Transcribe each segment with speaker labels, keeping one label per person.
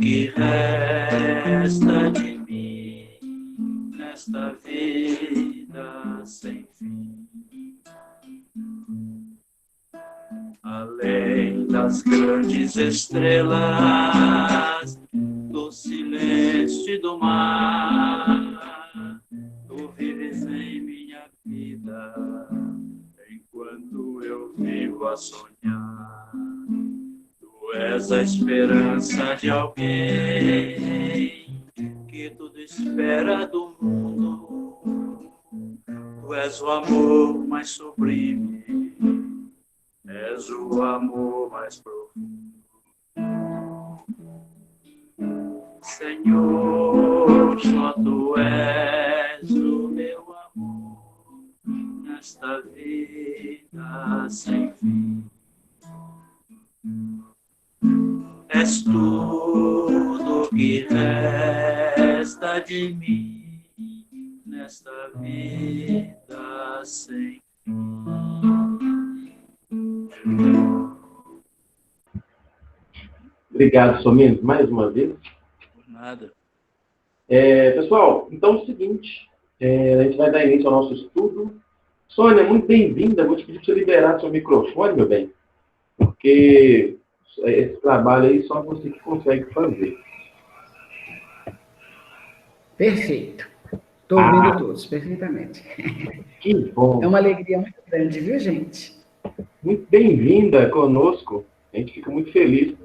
Speaker 1: que resta de mim nesta vida sem fim. Além das grandes estrelas, do silêncio e do mar, tu vives em minha vida, enquanto eu vivo a sonhar. Tu és a esperança de alguém que tudo espera do mundo. Tu és o amor mais sublime, és o amor mais profundo. Senhor, só tu és o meu amor nesta vida sem fim. És tudo que resta de mim nesta vida sem fim.
Speaker 2: Obrigado, Sominos, mais uma vez.
Speaker 1: Por nada.
Speaker 2: Pessoal, então é o seguinte, a gente vai dar início ao nosso estudo. Sônia, muito bem-vinda. Vou te pedir para você liberar seu microfone, meu bem, porque esse trabalho aí só você que consegue fazer.
Speaker 3: Perfeito. Estou ouvindo todos, perfeitamente.
Speaker 2: Que bom.
Speaker 3: É uma alegria muito grande, viu, gente?
Speaker 2: Muito bem-vinda conosco. A gente fica muito feliz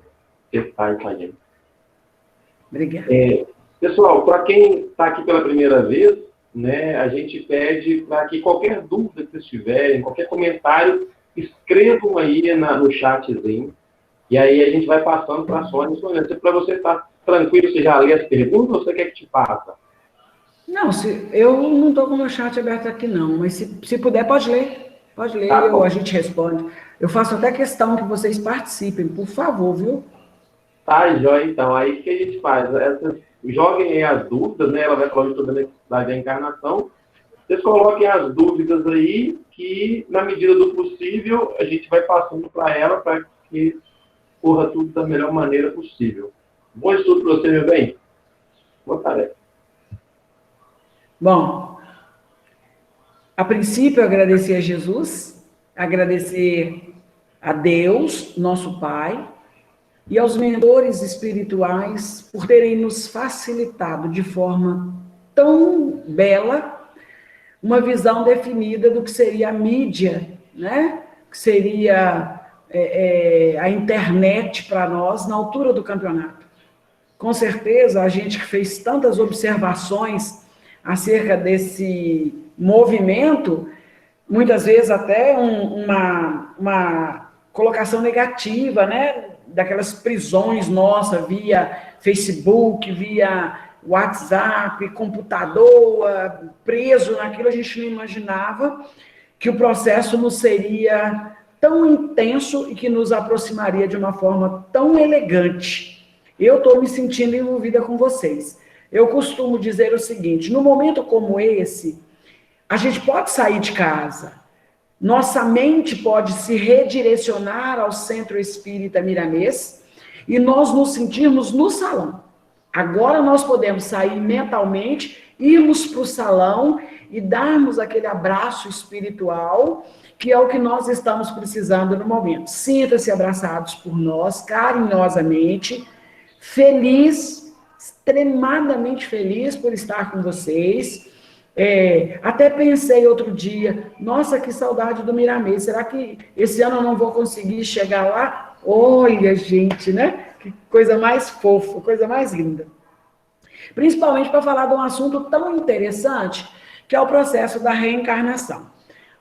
Speaker 2: de estar com a gente.
Speaker 3: Obrigada.
Speaker 2: Pessoal, para quem está aqui pela primeira vez, né, a gente pede para que qualquer dúvida que vocês tiverem, qualquer comentário, escrevam aí no chatzinho. E aí a gente vai passando para a Sônia. Sônia, para você estar tranquilo, você já lê as perguntas ou você quer que te passe?
Speaker 3: Não, eu não estou com o meu chat aberto aqui, não. Mas se puder, pode ler. Pode ler,
Speaker 2: Tá bom.
Speaker 3: a gente responde. Eu faço até questão que vocês participem, por favor, viu?
Speaker 2: Tá, joia, então. Aí o que a gente faz? Joguem aí as dúvidas, né? Ela vai falar sobre a necessidade da encarnação. Vocês coloquem as dúvidas aí, que na medida do possível a gente vai passando para ela para que corra tudo da melhor maneira possível. Bom estudo para você, meu bem. Boa tarefa.
Speaker 3: Bom, a princípio, agradecer a Jesus, agradecer a Deus, nosso Pai, e aos mentores espirituais por terem nos facilitado de forma tão bela uma visão definida do que seria a mídia, né? Que seria a internet para nós na altura do campeonato. Com certeza, a gente que fez tantas observações acerca desse movimento, muitas vezes até uma colocação negativa, né? Daquelas prisões nossas via Facebook, via WhatsApp, computador, preso naquilo, a gente não imaginava que o processo não seria tão intenso e que nos aproximaria de uma forma tão elegante. Eu estou me sentindo envolvida com vocês. Eu costumo dizer o seguinte, no momento como esse, a gente pode sair de casa, nossa mente pode se redirecionar ao Centro Espírita Miramês e nós nos sentirmos no salão. Agora nós podemos sair mentalmente, irmos para o salão e darmos aquele abraço espiritual, que é o que nós estamos precisando no momento. Sinta-se abraçados por nós, carinhosamente, feliz, extremadamente feliz por estar com vocês. Até pensei outro dia, nossa, que saudade do Miramês, será que esse ano eu não vou conseguir chegar lá? Olha, gente, né? Que coisa mais fofa, coisa mais linda. Principalmente para falar de um assunto tão interessante, que é o processo da reencarnação.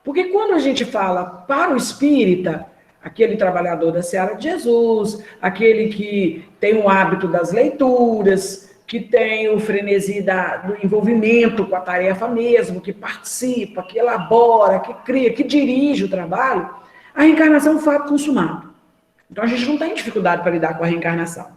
Speaker 3: Porque quando a gente fala para o espírita, aquele trabalhador da Seara de Jesus, aquele que tem o hábito das leituras, que tem o frenesi do envolvimento com a tarefa mesmo, que participa, que elabora, que cria, que dirige o trabalho, a reencarnação é um fato consumado. Então, a gente não tem dificuldade para lidar com a reencarnação.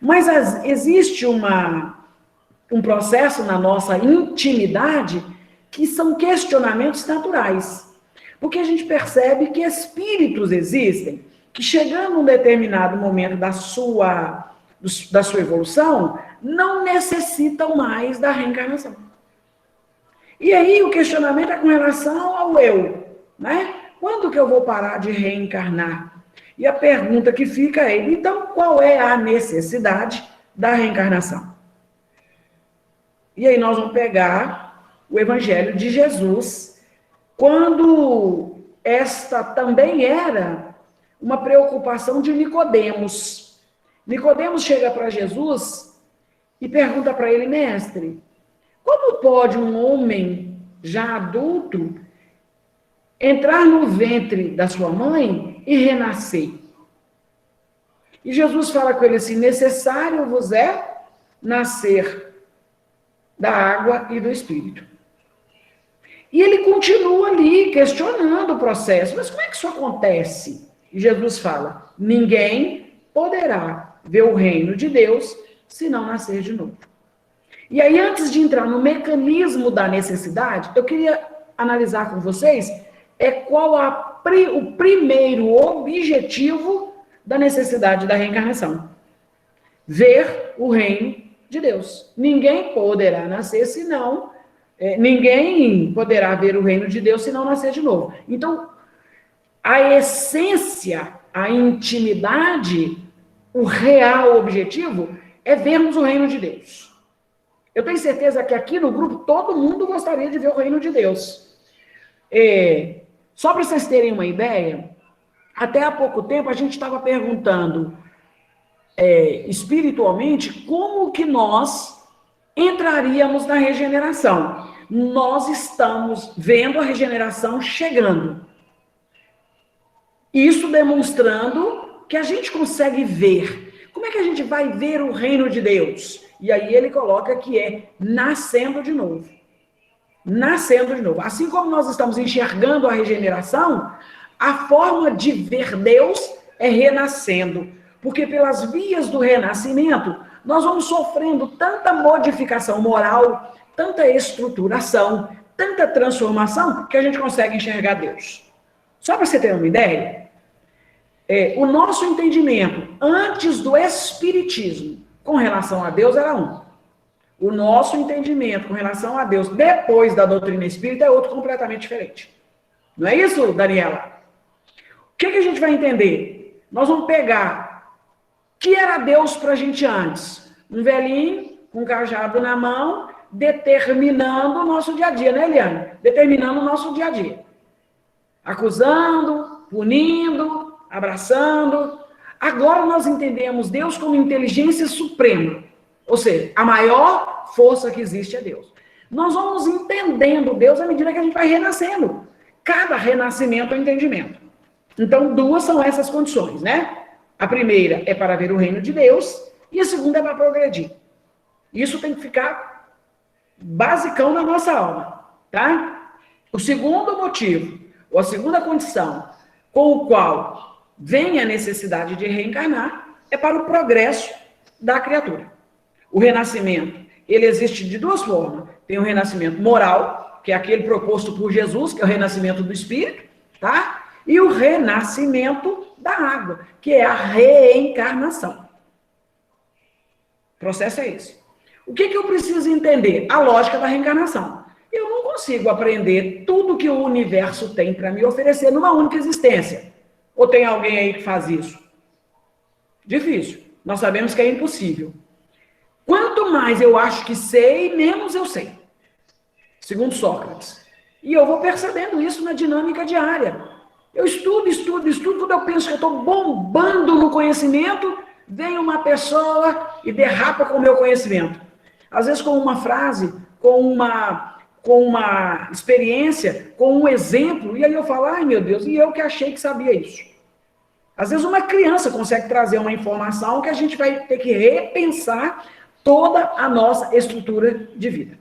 Speaker 3: Mas existe um processo na nossa intimidade que são questionamentos naturais. Porque a gente percebe que espíritos existem, que chegando a um determinado momento da sua da sua evolução, não necessitam mais da reencarnação. E aí o questionamento é com relação ao eu, né? Quando que eu vou parar de reencarnar? E a pergunta que fica é, então, qual é a necessidade da reencarnação? E aí nós vamos pegar o Evangelho de Jesus, quando esta também era uma preocupação de Nicodemos. Nicodemos chega para Jesus e pergunta para ele, mestre, como pode um homem já adulto entrar no ventre da sua mãe e renascer? E Jesus fala com ele assim, necessário vos é nascer da água e do Espírito. E ele continua ali questionando o processo. Mas como é que isso acontece? E Jesus fala, ninguém poderá ver o reino de Deus se não nascer de novo. E aí, antes de entrar no mecanismo da necessidade, eu queria analisar com vocês qual o primeiro objetivo da necessidade da reencarnação. Ver o reino de Deus. Ninguém poderá nascer senão... ninguém poderá ver o reino de Deus se não nascer de novo. Então, a essência, a intimidade, o real objetivo é vermos o reino de Deus. Eu tenho certeza que aqui no grupo todo mundo gostaria de ver o reino de Deus. Só para vocês terem uma ideia, até há pouco tempo a gente estava perguntando espiritualmente como que nós entraríamos na regeneração. Nós estamos vendo a regeneração chegando. Isso demonstrando que a gente consegue ver. Como é que a gente vai ver o reino de Deus? E aí ele coloca que é nascendo de novo. Nascendo de novo. Assim como nós estamos enxergando a regeneração, a forma de ver Deus é renascendo. Porque pelas vias do renascimento, nós vamos sofrendo tanta modificação moral, tanta estruturação, tanta transformação, que a gente consegue enxergar Deus. Só para você ter uma ideia, o nosso entendimento antes do Espiritismo com relação a Deus era um. O nosso entendimento com relação a Deus depois da doutrina espírita é outro completamente diferente. Não é isso, Daniela? O que a gente vai entender? Nós vamos pegar o que era Deus para a gente antes. Um velhinho com um cajado na mão, determinando o nosso dia a dia, né, Eliane? Determinando o nosso dia a dia. Acusando, punindo, abraçando. Agora nós entendemos Deus como inteligência suprema. Ou seja, a maior força que existe é Deus. Nós vamos entendendo Deus à medida que a gente vai renascendo. Cada renascimento é um entendimento. Então, duas são essas condições, né? A primeira é para ver o reino de Deus e a segunda é para progredir. Isso tem que ficar basicão na nossa alma, tá? O segundo motivo, ou a segunda condição com o qual vem a necessidade de reencarnar é para o progresso da criatura. O renascimento, ele existe de duas formas. Tem o renascimento moral, que é aquele proposto por Jesus, que é o renascimento do espírito, tá? E o renascimento da água, que é a reencarnação. O processo é esse. O que eu preciso entender? A lógica da reencarnação. Eu não consigo aprender tudo que o universo tem para me oferecer numa única existência. Ou tem alguém aí que faz isso? Difícil. Nós sabemos que é impossível. Quanto mais eu acho que sei, menos eu sei. Segundo Sócrates. E eu vou percebendo isso na dinâmica diária. Eu estudo. Quando eu penso que eu estou bombando no conhecimento, vem uma pessoa e derrapa com o meu conhecimento. Às vezes com uma frase, com uma experiência, com um exemplo, e aí eu falo, ai meu Deus, e eu que achei que sabia isso. Às vezes uma criança consegue trazer uma informação que a gente vai ter que repensar toda a nossa estrutura de vida.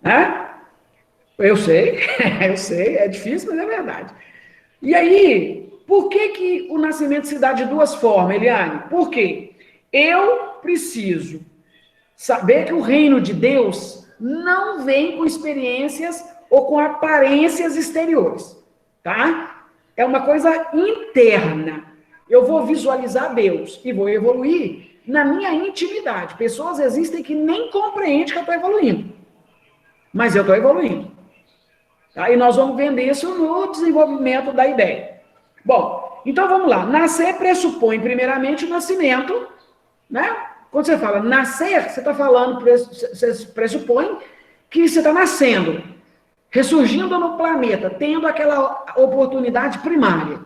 Speaker 3: Né? Eu sei, é difícil, mas é verdade. E aí, por que o nascimento se dá de duas formas, Eliane? Porque eu preciso saber que o reino de Deus não vem com experiências ou com aparências exteriores, tá? É uma coisa interna. Eu vou visualizar Deus e vou evoluir na minha intimidade. Pessoas existem que nem compreendem que eu estou evoluindo. Mas eu estou evoluindo. Tá? E nós vamos vender isso no desenvolvimento da ideia. Bom, então vamos lá. Nascer pressupõe, primeiramente, o nascimento, né? Quando você fala nascer, você está falando, você pressupõe que você está nascendo, ressurgindo no planeta, tendo aquela oportunidade primária.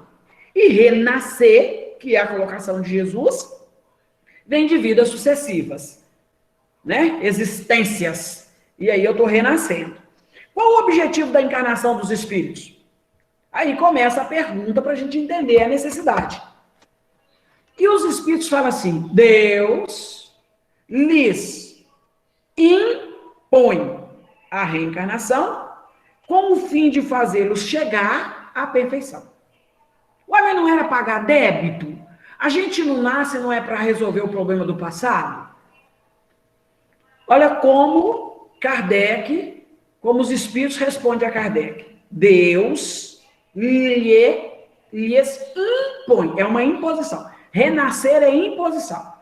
Speaker 3: E renascer, que é a colocação de Jesus, vem de vidas sucessivas, né? Existências. E aí eu estou renascendo. Qual o objetivo da encarnação dos espíritos? Aí começa a pergunta para a gente entender a necessidade. E os espíritos falam assim: Deus lhes impõe a reencarnação com o fim de fazê-los chegar à perfeição. Ué, mas não era pagar débito? A gente não nasce, não é para resolver o problema do passado? Olha como Kardec, como os espíritos respondem a Kardec. Deus lhes impõe, é uma imposição. Renascer é imposição.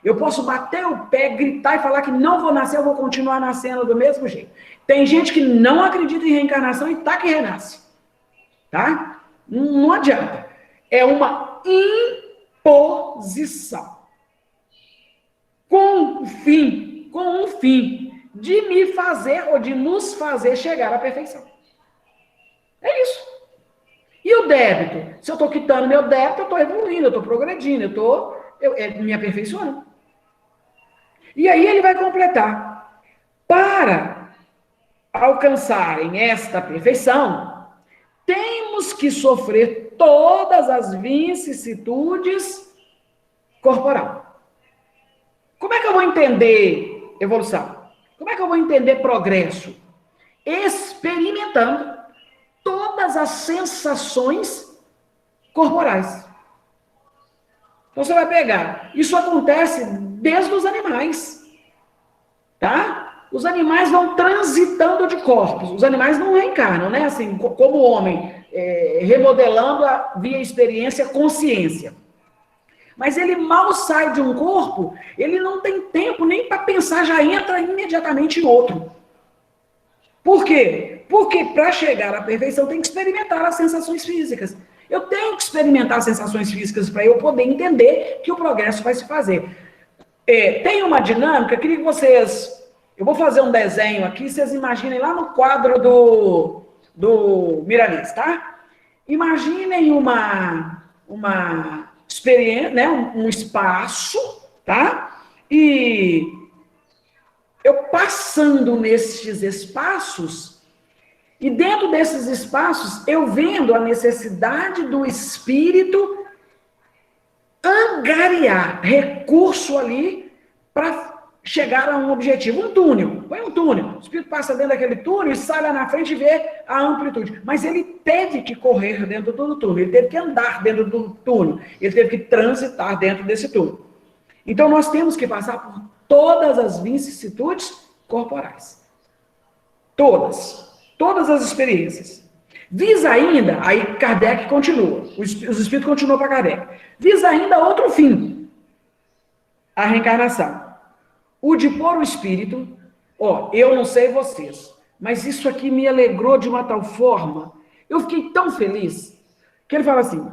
Speaker 3: Eu posso bater o pé, gritar e falar que não vou nascer, eu vou continuar nascendo do mesmo jeito. Tem gente que não acredita em reencarnação e tá que renasce. Tá? Não adianta. É uma imposição. Com um fim de me fazer ou de nos fazer chegar à perfeição. É isso. E o débito? Se eu estou quitando meu débito, eu estou evoluindo, eu estou progredindo, eu estou me aperfeiçoando. E aí ele vai completar. Para alcançarem esta perfeição, temos que sofrer todas as vicissitudes corporal. Como é que eu vou entender evolução? Como é que eu vou entender progresso? Experimentando todas as sensações corporais. Então você vai pegar. Isso acontece desde os animais. Tá? Os animais vão transitando de corpos. Os animais não reencarnam, né? Assim, como o homem, remodelando via experiência, consciência. Mas ele mal sai de um corpo, ele não tem tempo nem para pensar, já entra imediatamente em outro. Por quê? Porque para chegar à perfeição tem que experimentar as sensações físicas. Eu tenho que experimentar as sensações físicas para eu poder entender que o progresso vai se fazer. Tem uma dinâmica, queria que vocês... Eu vou fazer um desenho aqui, vocês imaginem lá no quadro do Miramês, tá? Imaginem uma experiência, né? Um espaço, tá? E eu passando nesses espaços, e dentro desses espaços, eu vendo a necessidade do espírito angariar recurso ali para chegar a um objetivo, um túnel. Põe um túnel. O espírito passa dentro daquele túnel e sai lá na frente e vê a amplitude. Mas ele teve que correr dentro do túnel, ele teve que andar dentro do túnel, ele teve que transitar dentro desse túnel. Então, nós temos que passar por todas as vicissitudes corporais. Todas as experiências. Visa ainda, aí Kardec continua, os espíritos continuam para Kardec, visa ainda outro fim, a reencarnação. O de pôr o espírito, eu não sei vocês, mas isso aqui me alegrou de uma tal forma, eu fiquei tão feliz, que ele fala assim,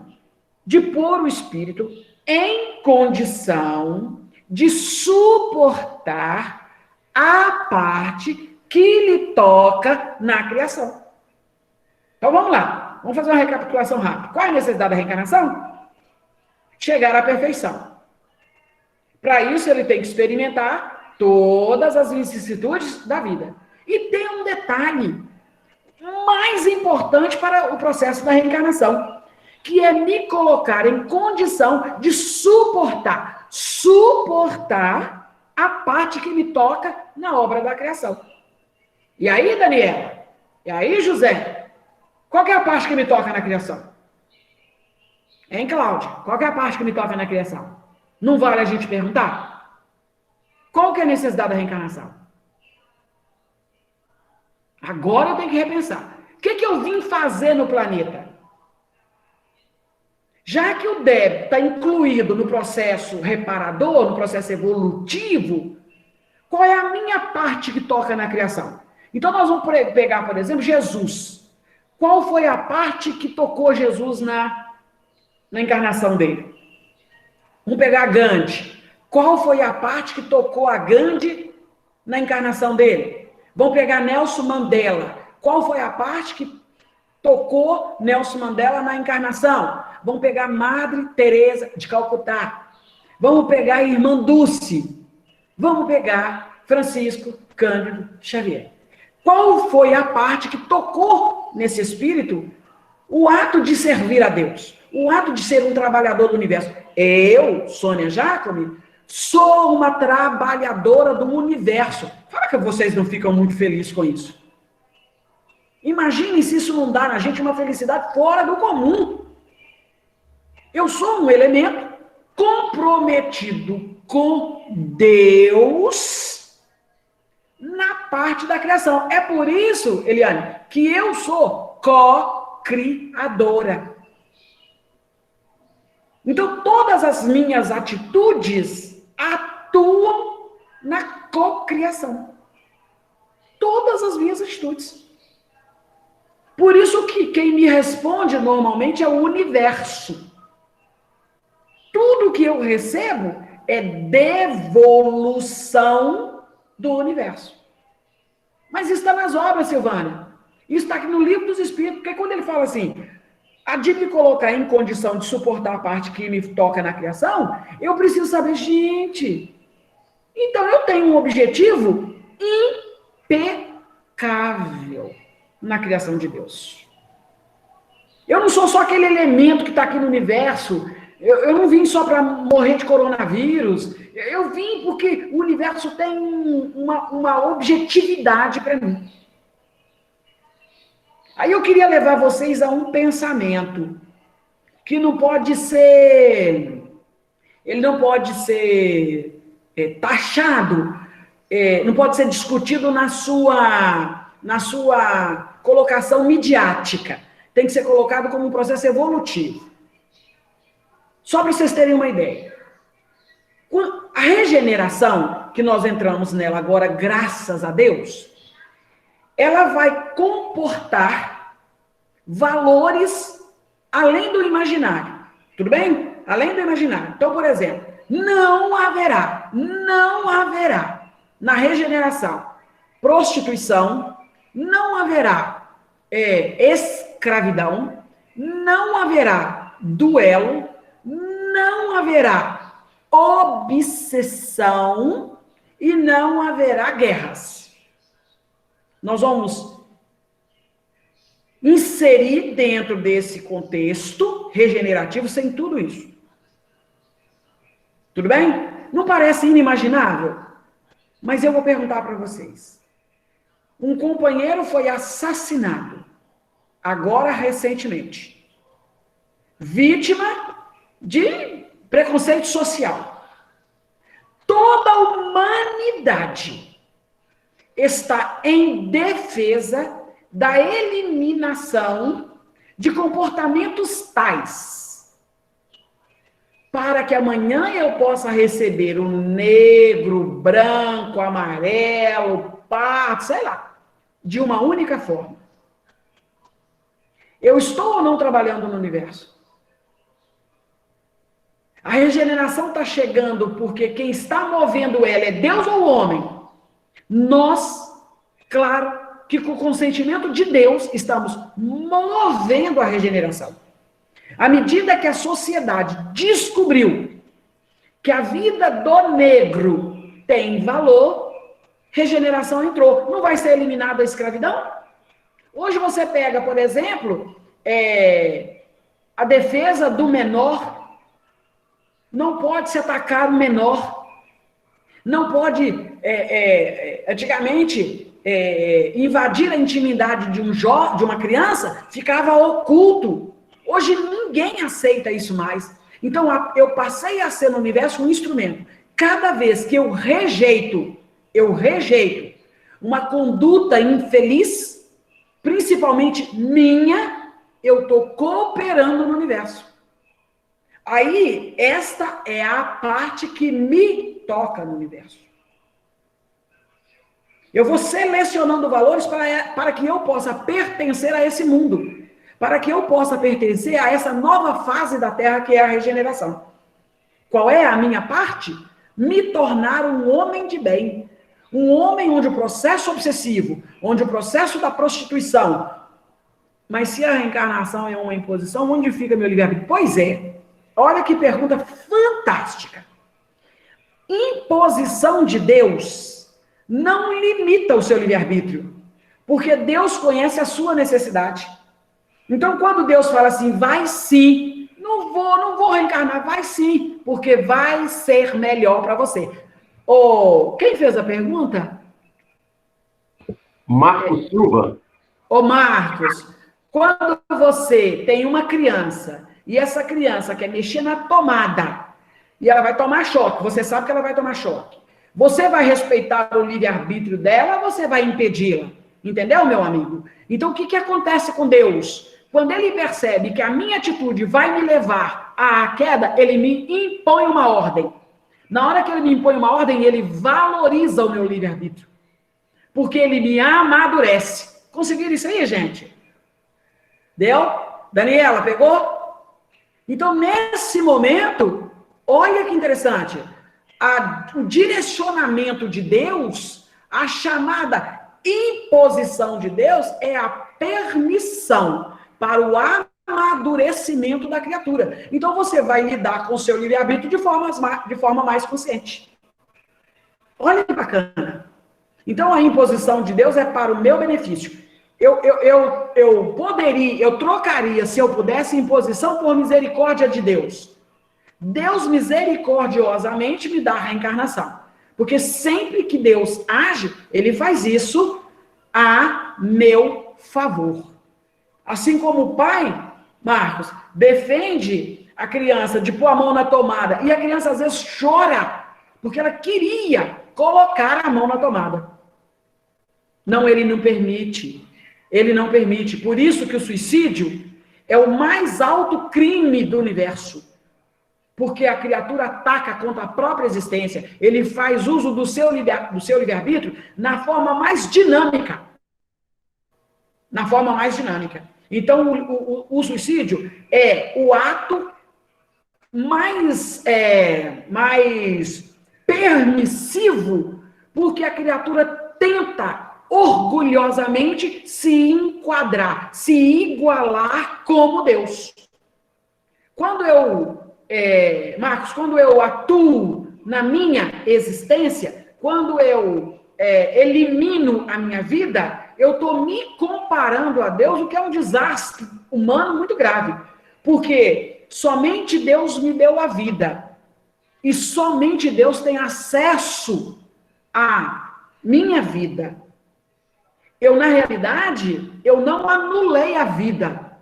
Speaker 3: de pôr o espírito em condição de suportar a parte que lhe toca na criação. Então vamos lá, vamos fazer uma recapitulação rápida. Qual é a necessidade da reencarnação? Chegar à perfeição. Para isso ele tem que experimentar todas as vicissitudes da vida. E tem um detalhe mais importante para o processo da reencarnação, que é me colocar em condição de suportar a parte que me toca na obra da criação. E aí, Daniela? E aí, José? Qual que é a parte que me toca na criação? Hein, Cláudia? Qual que é a parte que me toca na criação? Não vale a gente perguntar? Qual que é a necessidade da reencarnação? Agora eu tenho que repensar. O que eu vim fazer no planeta? Já que o débito está incluído no processo reparador, no processo evolutivo, qual é a minha parte que toca na criação? Então, nós vamos pegar, por exemplo, Jesus. Qual foi a parte que tocou Jesus na encarnação dele? Vamos pegar Gandhi. Qual foi a parte que tocou a Gandhi na encarnação dele? Vamos pegar Nelson Mandela. Qual foi a parte que tocou Nelson Mandela na encarnação? Vamos pegar Madre Teresa de Calcutá. Vamos pegar a Irmã Dulce. Vamos pegar Francisco Cândido Xavier. Qual foi a parte que tocou nesse espírito o ato de servir a Deus? O ato de ser um trabalhador do universo. Eu, Sônia Jacome, sou uma trabalhadora do universo. Fala que vocês não ficam muito felizes com isso. Imaginem se isso não dá na gente uma felicidade fora do comum. Eu sou um elemento comprometido com Deus na parte da criação. É por isso, Eliane, que eu sou co-criadora. Então, todas as minhas atitudes atuam na cocriação. Todas as minhas atitudes. Por isso que quem me responde normalmente é o universo. Tudo que eu recebo é devolução do universo. Mas isso está nas obras, Silvânia. Isso está aqui no livro dos Espíritos, porque quando ele fala assim, a de me colocar em condição de suportar a parte que me toca na criação, eu preciso saber, gente, então eu tenho um objetivo impecável na criação de Deus. Eu não sou só aquele elemento que está aqui no universo, eu não vim só para morrer de coronavírus, eu vim porque o universo tem uma objetividade para mim. Aí eu queria levar vocês a um pensamento que não pode ser, ele não pode ser taxado, não pode ser discutido na sua colocação midiática. Tem que ser colocado como um processo evolutivo. Só para vocês terem uma ideia. A regeneração, que nós entramos nela agora, graças a Deus, ela vai comportar valores além do imaginário. Tudo bem? Além do imaginário. Então, por exemplo, não haverá na regeneração prostituição, não haverá escravidão, não haverá duelo, não haverá obsessão e não haverá guerras. Nós vamos inserir dentro desse contexto regenerativo sem tudo isso. Tudo bem? Não parece inimaginável? Mas eu vou perguntar para vocês. Um companheiro foi assassinado, agora recentemente, vítima de preconceito social. Toda a humanidade está em defesa da eliminação de comportamentos tais, para que amanhã eu possa receber um negro, branco, amarelo, pardo, sei lá, de uma única forma. Eu estou ou não trabalhando no universo? A regeneração está chegando porque quem está movendo ela é Deus ou o homem? Nós, claro, que com o consentimento de Deus estamos movendo a regeneração. À medida que a sociedade descobriu que a vida do negro tem valor, regeneração entrou. Não vai ser eliminada a escravidão? Hoje você pega, por exemplo, a defesa do menor. Não pode se atacar o menor. Não pode, antigamente, invadir a intimidade de uma criança ficava oculto. Hoje ninguém aceita isso mais. Então, eu passei a ser no universo um instrumento. Cada vez que eu rejeito uma conduta infeliz, principalmente minha, eu estou cooperando no universo. Aí, esta é a parte que me toca no universo. Eu vou selecionando valores para que eu possa pertencer a esse mundo, para que eu possa pertencer a essa nova fase da Terra que é a regeneração. Qual é a minha parte? Me tornar um homem de bem. Um homem onde o processo obsessivo, onde o processo da prostituição. Mas se a reencarnação é uma imposição, onde fica meu livre-arbítrio? Pois é. Olha que pergunta fantástica. Imposição de Deus não limita o seu livre-arbítrio, porque Deus conhece a sua necessidade. Então, quando Deus fala assim, vai sim, não vou reencarnar, vai sim, porque vai ser melhor para você. Quem fez a pergunta?
Speaker 2: Marcos Silva.
Speaker 3: Marcos, quando você tem uma criança e essa criança quer mexer na tomada e ela vai tomar choque, você sabe que ela vai tomar choque. Você vai respeitar o livre-arbítrio dela ou você vai impedi-la? Entendeu, meu amigo? Então, o que acontece com Deus? Quando ele percebe que a minha atitude vai me levar à queda, ele me impõe uma ordem. Na hora que ele me impõe uma ordem, ele valoriza o meu livre-arbítrio. Porque ele me amadurece. Conseguiram isso aí, gente? Deu? Daniela, pegou? Então, nesse momento, olha que interessante. O direcionamento de Deus, a chamada imposição de Deus, é a permissão para o amadurecimento da criatura. Então, você vai lidar com o seu livre-arbítrio de forma mais consciente. Olha que bacana. Então, a imposição de Deus é para o meu benefício. Eu trocaria, se eu pudesse, imposição por misericórdia de Deus. Deus misericordiosamente me dá a reencarnação. Porque sempre que Deus age, ele faz isso a meu favor. Assim como o pai, Marcos, defende a criança de pôr a mão na tomada, e a criança às vezes chora, porque ela queria colocar a mão na tomada. Não, ele não permite. Ele não permite. Por isso que o suicídio é o mais alto crime do universo. Porque a criatura ataca contra a própria existência. Ele faz uso do seu livre-arbítrio na forma mais dinâmica. Na forma mais dinâmica. Então, o suicídio é o ato mais permissivo, porque a criatura tenta orgulhosamente se enquadrar, se igualar como Deus. Marcos, quando eu atuo na minha existência, quando eu elimino a minha vida, eu estou me comparando a Deus, o que é um desastre humano muito grave. Porque somente Deus me deu a vida. E somente Deus tem acesso à minha vida. Na realidade, eu não anulei a vida.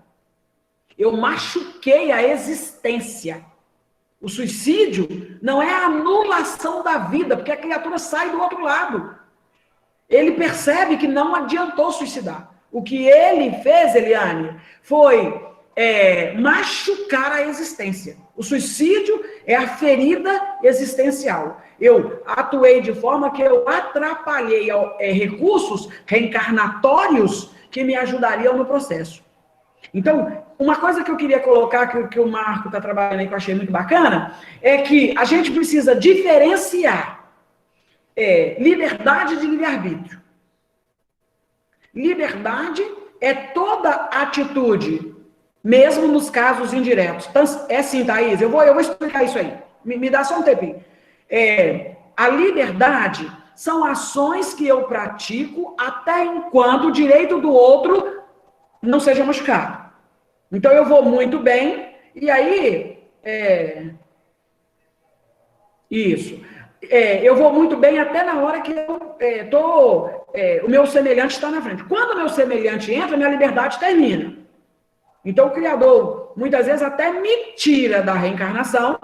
Speaker 3: Eu machuquei a existência. O suicídio não é a anulação da vida, porque a criatura sai do outro lado. Ele percebe que não adiantou suicidar. O que ele fez, Eliane, foi machucar a existência. O suicídio é a ferida existencial. Eu atuei de forma que eu atrapalhei recursos reencarnatórios que me ajudariam no processo. Então, uma coisa que eu queria colocar, que o Marco está trabalhando aí, que eu achei muito bacana, é que a gente precisa diferenciar liberdade de livre-arbítrio. Liberdade é toda atitude, mesmo nos casos indiretos. Então, sim, Thaís, eu vou explicar isso aí. Me dá só um tempinho. A liberdade são ações que eu pratico até enquanto o direito do outro não seja machucado. Então, eu vou muito bem, e aí... Isso. Eu vou muito bem até na hora que o meu semelhante está na frente. Quando o meu semelhante entra, minha liberdade termina. Então, o Criador, muitas vezes, até me tira da reencarnação,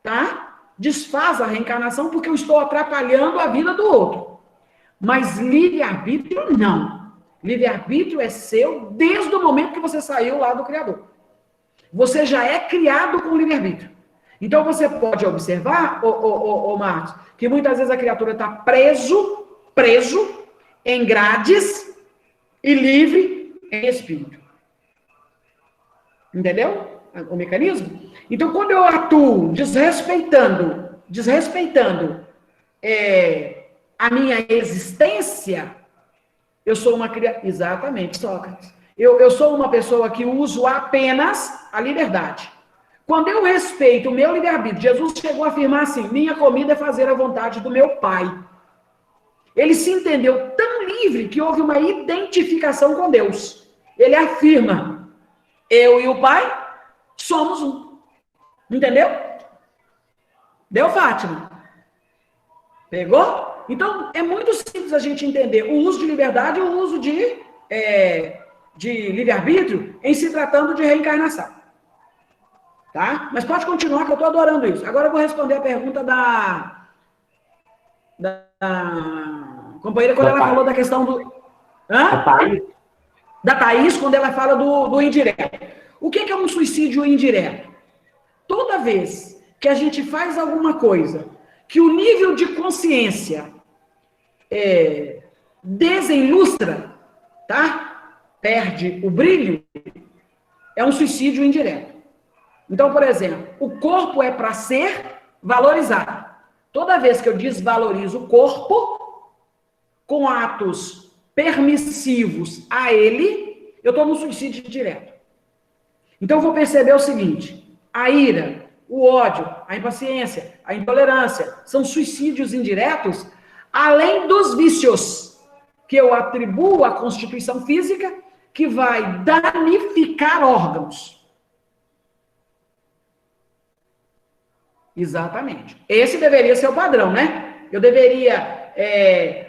Speaker 3: tá? Desfaz a reencarnação porque eu estou atrapalhando a vida do outro. Mas livre-arbítrio, não. Livre-arbítrio é seu desde o momento que você saiu lá do Criador. Você já é criado com livre-arbítrio. Então você pode observar, Marcos, que muitas vezes a criatura está preso em grades e livre em espírito. Entendeu o mecanismo? Então, quando eu atuo desrespeitando a minha existência, eu sou uma criatura... Exatamente, Sócrates. Eu sou uma pessoa que uso apenas a liberdade. Quando eu respeito o meu livre-arbítrio, Jesus chegou a afirmar assim, minha comida é fazer a vontade do meu Pai. Ele se entendeu tão livre que houve uma identificação com Deus. Ele afirma, eu e o Pai somos um. Entendeu? Deu, Fátima? Pegou? Então, é muito simples a gente entender o uso de liberdade e o uso de livre-arbítrio em se tratando de reencarnação. Tá? Mas pode continuar que eu estou adorando isso. Agora eu vou responder a pergunta da companheira quando ela falou da questão do... Hã? Da Thaís, quando ela fala do indireto. O que é um suicídio indireto? Toda vez que a gente faz alguma coisa que o nível de consciência desenlustra, tá? Perde o brilho, é um suicídio indireto. Então, por exemplo, o corpo é para ser valorizado. Toda vez que eu desvalorizo o corpo com atos permissivos a ele, eu estou no suicídio direto. Então, eu vou perceber o seguinte, a ira, o ódio, a impaciência, a intolerância, são suicídios indiretos, além dos vícios que eu atribuo à constituição física, que vai danificar órgãos. Exatamente. Esse deveria ser o padrão, né? Eu deveria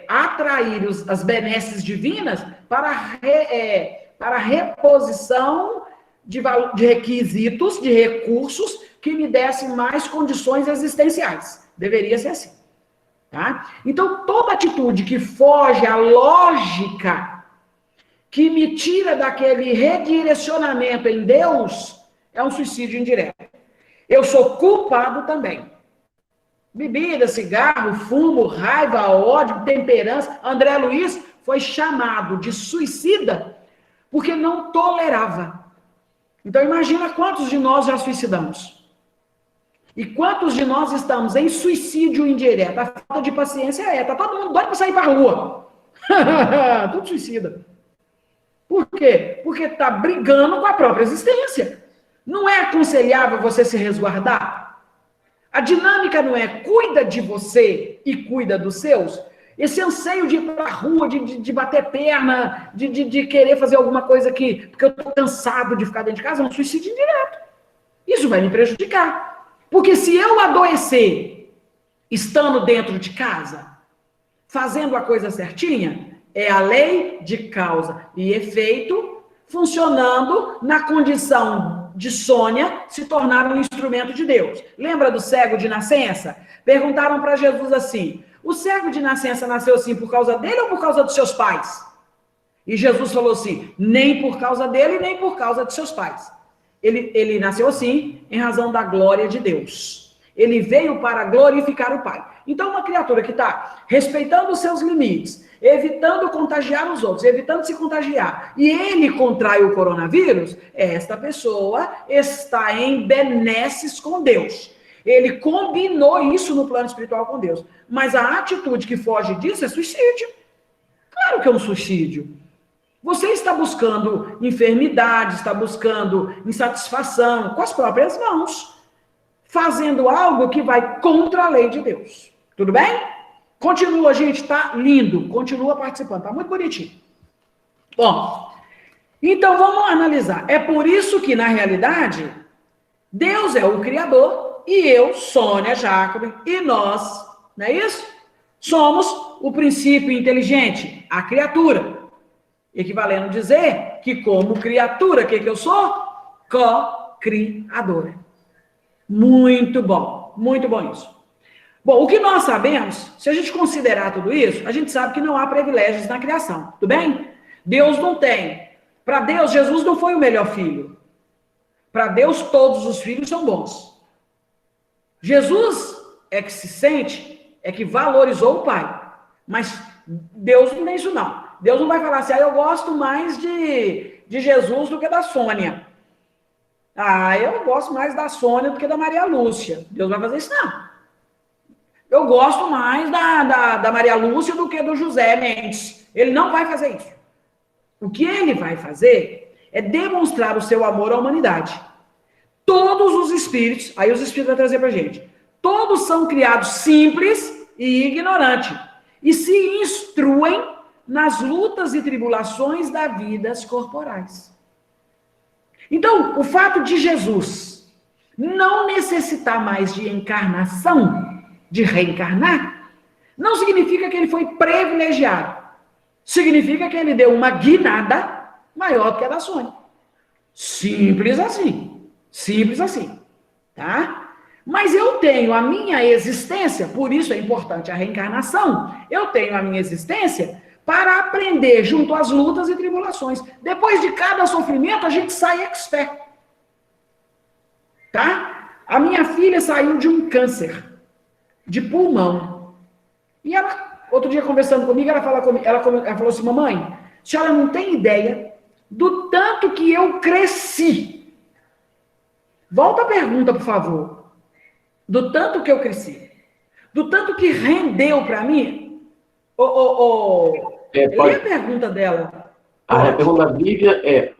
Speaker 3: atrair as benesses divinas para reposição de requisitos, de recursos que me dessem mais condições existenciais. Deveria ser assim. Tá? Então, toda atitude que foge à lógica, que me tira daquele redirecionamento em Deus, é um suicídio indireto. Eu sou culpado também. Bebida, cigarro, fumo, raiva, ódio, temperança. André Luiz foi chamado de suicida porque não tolerava. Então, imagina quantos de nós já suicidamos. E quantos de nós estamos em suicídio indireto? A falta de paciência tá todo mundo doido para sair para a rua. Tudo suicida. Por quê? Porque está brigando com a própria existência. Não é aconselhável você se resguardar? A dinâmica não é cuida de você e cuida dos seus? Esse anseio de ir para a rua, de bater perna, de querer fazer alguma coisa porque eu estou cansado de ficar dentro de casa, é um suicídio indireto. Isso vai me prejudicar. Porque se eu adoecer estando dentro de casa, fazendo a coisa certinha, é a lei de causa e efeito funcionando na condição de Sônia se tornar um instrumento de Deus. Lembra do cego de nascença? Perguntaram para Jesus assim, o cego de nascença nasceu assim por causa dele ou por causa dos seus pais? E Jesus falou assim, nem por causa dele, nem por causa dos seus pais. Ele nasceu assim em razão da glória de Deus. Ele veio para glorificar o Pai. Então, uma criatura que está respeitando os seus limites, evitando contagiar os outros, evitando se contagiar, e ele contrai o coronavírus, esta pessoa está em benesses com Deus. Ele combinou isso no plano espiritual com Deus. Mas a atitude que foge disso é suicídio. Claro que é um suicídio. Você está buscando enfermidade, está buscando insatisfação com as próprias mãos, fazendo algo que vai contra a lei de Deus. Tudo bem? Continua, gente, tá lindo. Continua participando, tá muito bonitinho. Bom, então vamos analisar. É por isso que, na realidade, Deus é o Criador e eu, Sônia Jacob, e nós, não é isso? Somos o princípio inteligente, a criatura. Equivalendo dizer que, como criatura, o que eu sou? Co-criadora. Muito bom isso. Bom, o que nós sabemos, se a gente considerar tudo isso, a gente sabe que não há privilégios na criação, tudo bem? Deus não tem. Para Deus, Jesus não foi o melhor filho. Para Deus, todos os filhos são bons. Jesus é que se sente, é que valorizou o pai. Mas Deus não tem isso, não. Deus não vai falar assim, eu gosto mais de Jesus do que da Sônia. Eu gosto mais da Sônia do que da Maria Lúcia. Deus vai fazer isso, não. Eu gosto mais da Maria Lúcia do que do José Mendes. Ele não vai fazer isso. O que ele vai fazer é demonstrar o seu amor à humanidade. Todos os espíritos, aí os espíritos vão trazer pra gente, todos são criados simples e ignorantes, e se instruem nas lutas e tribulações das vidas corporais. Então, o fato de Jesus não necessitar mais de encarnação, de reencarnar, não significa que ele foi privilegiado. Significa que ele deu uma guinada maior do que a da Sônia. Simples assim. Simples assim, tá? Mas eu tenho a minha existência, por isso é importante a reencarnação, eu tenho a minha existência para aprender junto às lutas e tribulações. Depois de cada sofrimento, a gente sai expert. Tá? A minha filha saiu de um câncer de pulmão. E ela, outro dia conversando comigo, ela falou assim, mamãe, a senhora não tem ideia do tanto que eu cresci. Volta a pergunta, por favor. Do tanto que eu cresci. Do tanto que rendeu para mim. Lê a pergunta dela.
Speaker 2: A pergunta da Bíblia é: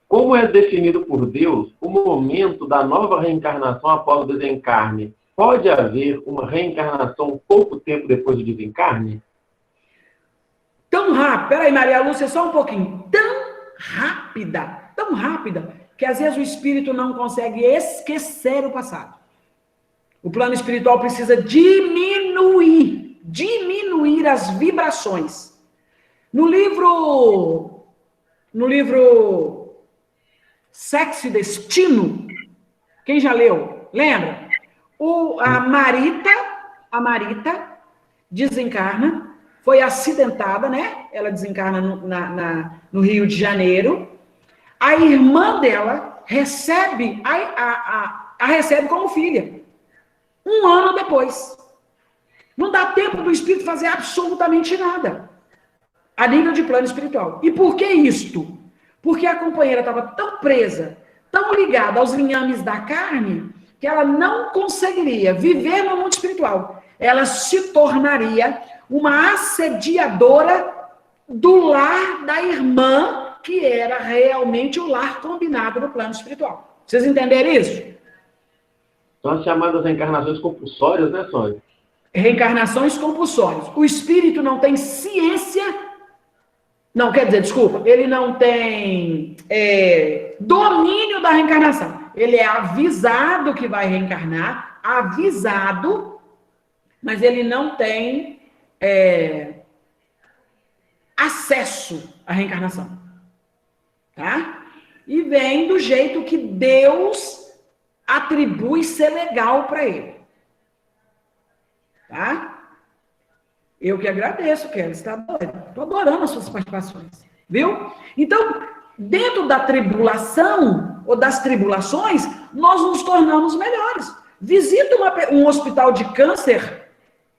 Speaker 2: como é definido por Deus o momento da nova reencarnação após o desencarne? Pode haver uma reencarnação pouco tempo depois do desencarne?
Speaker 3: Tão rápida. Peraí, Maria Lúcia, só um pouquinho. Tão rápida, que às vezes o espírito não consegue esquecer o passado. O plano espiritual precisa diminuir as vibrações. No livro Sexo e Destino, quem já leu? Lembra? A Marita desencarna, foi acidentada, né? Ela desencarna no Rio de Janeiro. A irmã dela recebe a recebe como filha. 1 ano depois. Não dá tempo do espírito fazer absolutamente nada. A nível de plano espiritual. E por que isto? Porque a companheira estava tão presa, tão ligada aos linhames da carne, que ela não conseguiria viver no mundo espiritual. Ela se tornaria uma assediadora do lar da irmã, que era realmente o lar combinado no plano espiritual. Vocês entenderam isso?
Speaker 2: São as chamadas reencarnações compulsórias, né, Sônia?
Speaker 3: Reencarnações compulsórias. O espírito não tem ciência... Não, quer dizer, desculpa, ele não tem domínio da reencarnação. Ele é avisado que vai reencarnar, mas ele não tem acesso à reencarnação. Tá? E vem do jeito que Deus atribui ser legal para ele. Tá? Eu que agradeço, Kelly, está doido. Estou adorando as suas participações, viu? Então, dentro da tribulação, ou das tribulações, nós nos tornamos melhores. Visita um hospital de câncer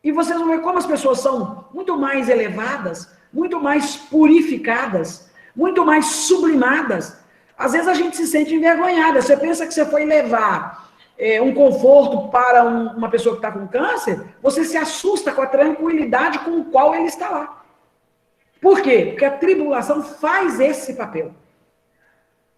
Speaker 3: e vocês vão ver como as pessoas são muito mais elevadas, muito mais purificadas, muito mais sublimadas. Às vezes a gente se sente envergonhada. Você pensa que você foi levar um conforto para uma pessoa que está com câncer, você se assusta com a tranquilidade com a qual ele está lá. Por quê? Porque a tribulação faz esse papel.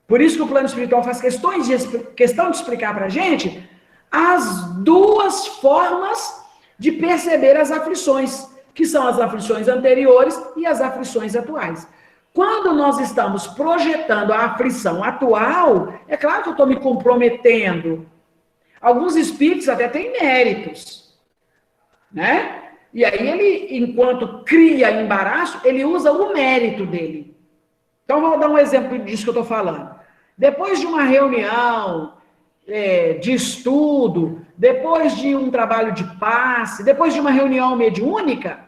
Speaker 3: Por isso que o plano espiritual faz questão de explicar para a gente as duas formas de perceber as aflições, que são as aflições anteriores e as aflições atuais. Quando nós estamos projetando a aflição atual, é claro que eu estou me comprometendo. Alguns espíritos até têm méritos, né? E aí ele, enquanto cria embaraço, ele usa o mérito dele. Então, vou dar um exemplo disso que eu estou falando. Depois de uma reunião de estudo, depois de um trabalho de passe, depois de uma reunião mediúnica,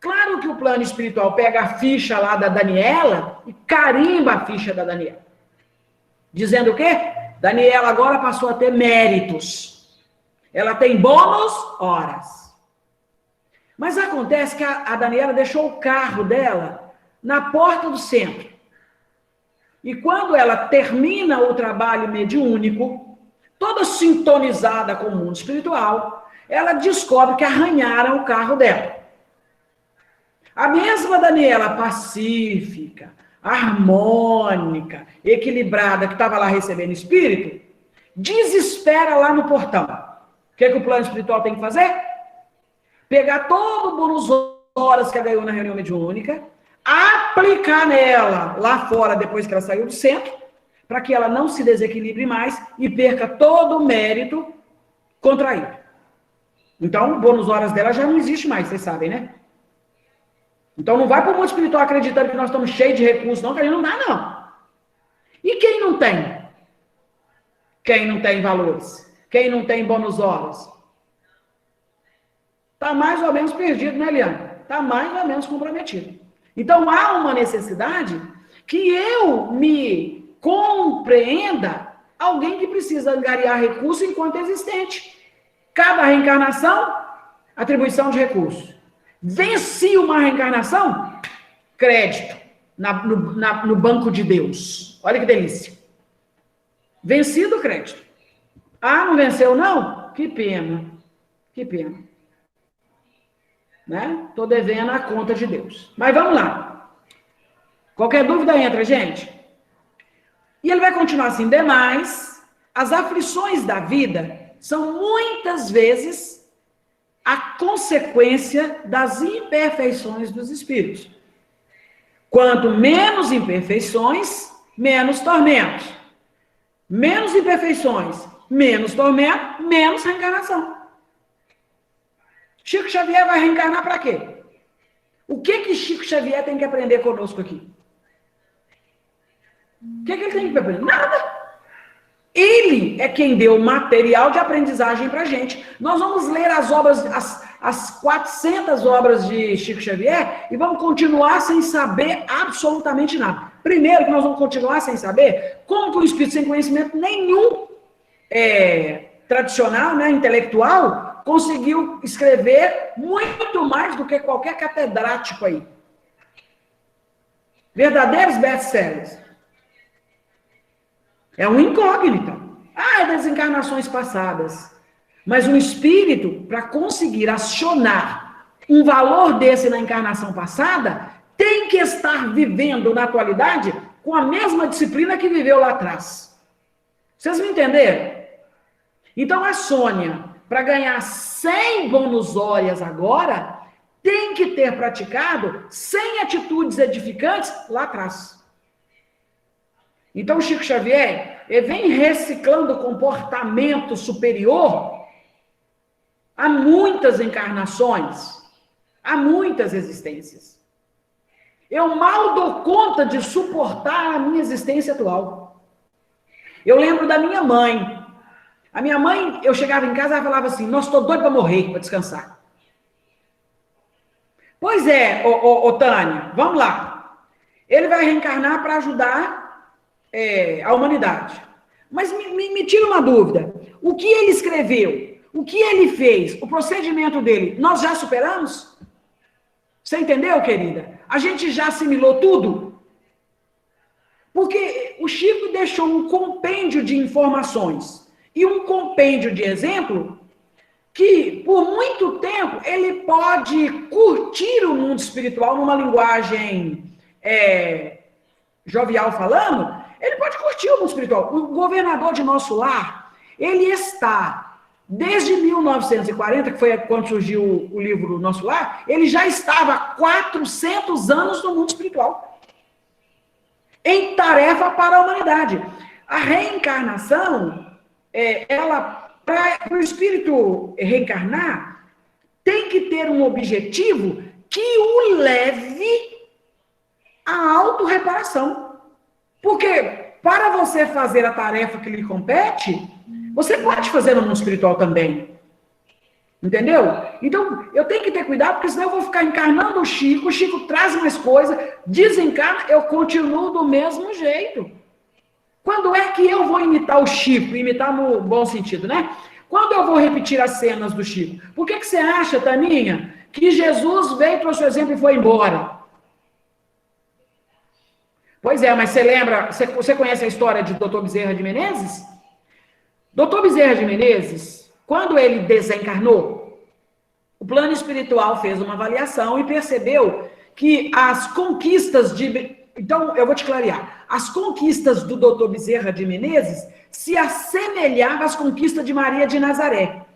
Speaker 3: claro que o plano espiritual pega a ficha lá da Daniela e carimba a ficha da Daniela. Dizendo o quê? Daniela agora passou a ter méritos. Ela tem bônus horas. Mas acontece que a Daniela deixou o carro dela na porta do centro. E quando ela termina o trabalho mediúnico, toda sintonizada com o mundo espiritual, ela descobre que arranharam o carro dela. A mesma Daniela pacífica, harmônica, equilibrada, que estava lá recebendo espírito, desespera lá no portão. O que o plano espiritual tem que fazer? Pegar todo o bônus horas que ela ganhou na reunião mediúnica, aplicar nela, lá fora, depois que ela saiu do centro, para que ela não se desequilibre mais e perca todo o mérito contraído. Então, o bônus horas dela já não existe mais, vocês sabem, né? Então, não vai para o mundo espiritual acreditando que nós estamos cheios de recursos, não, que a gente não dá, não. E quem não tem? Quem não tem valores? Quem não tem bônus horas? Está mais ou menos perdido, né, Eliane? Está mais ou menos comprometido. Então, há uma necessidade que eu me compreenda alguém que precisa angariar recurso enquanto existente. Cada reencarnação, atribuição de recurso. Venci uma reencarnação, crédito no banco de Deus. Olha que delícia. Vencido, crédito. Ah, não venceu, não? Que pena. Que pena. Né? Estou devendo a conta de Deus. Mas vamos lá. Qualquer dúvida entra, gente. E ele vai continuar assim. Demais, as aflições da vida são muitas vezes a consequência das imperfeições dos espíritos. Quanto menos imperfeições, menos tormentos. Menos imperfeições, menos tormento, menos reencarnação. Chico Xavier vai reencarnar para quê? O que Chico Xavier tem que aprender conosco aqui? O que ele tem que aprender? Nada. Ele é quem deu material de aprendizagem para a gente. Nós vamos ler as obras, as 400 obras de Chico Xavier e vamos continuar sem saber absolutamente nada. Primeiro que nós vamos continuar sem saber como que o espírito sem conhecimento nenhum tradicional, né, intelectual, conseguiu escrever muito mais do que qualquer catedrático aí. Verdadeiros best-sellers. É uma incógnita. É das encarnações passadas. Mas um espírito, para conseguir acionar um valor desse na encarnação passada, tem que estar vivendo na atualidade com a mesma disciplina que viveu lá atrás. Vocês me entenderam? Então a Sônia, para ganhar 100 bônus horas agora, tem que ter praticado 100 atitudes edificantes lá atrás. Então, Chico Xavier, ele vem reciclando comportamento superior há muitas encarnações, há muitas existências. Eu mal dou conta de suportar a minha existência atual. Eu lembro da minha mãe. A minha mãe, eu chegava em casa e falava assim, nossa, estou doido para morrer, para descansar. Pois é, Tânia, vamos lá. Ele vai reencarnar para ajudar a humanidade. Mas me tira uma dúvida. O que ele escreveu? O que ele fez? O procedimento dele, nós já superamos? Você entendeu, querida? A gente já assimilou tudo? Porque o Chico deixou um compêndio de informações e um compêndio de exemplo que, por muito tempo, ele pode curtir o mundo espiritual numa linguagem jovial falando. Ele pode curtir o mundo espiritual. O governador de Nosso Lar, ele está, desde 1940, que foi quando surgiu o livro Nosso Lar, ele já estava há 400 anos no mundo espiritual. Em tarefa para a humanidade. A reencarnação, para o espírito reencarnar, tem que ter um objetivo que o leve à autorreparação. Porque para você fazer a tarefa que lhe compete, você pode fazer no mundo espiritual também. Entendeu? Então, eu tenho que ter cuidado, porque senão eu vou ficar encarnando o Chico traz mais coisa, desencarna, eu continuo do mesmo jeito. Quando é que eu vou imitar o Chico? Imitar no bom sentido, né? Quando eu vou repetir as cenas do Chico? Por que você acha, Taninha, que Jesus veio, trouxe o exemplo e foi embora? Pois é, mas você lembra, você conhece a história de Dr. Bezerra de Menezes? Dr. Bezerra de Menezes, quando ele desencarnou, o plano espiritual fez uma avaliação e percebeu que as conquistas de... Então, eu vou te clarear. As conquistas do Dr. Bezerra de Menezes se assemelhavam às conquistas de Maria de Nazaré.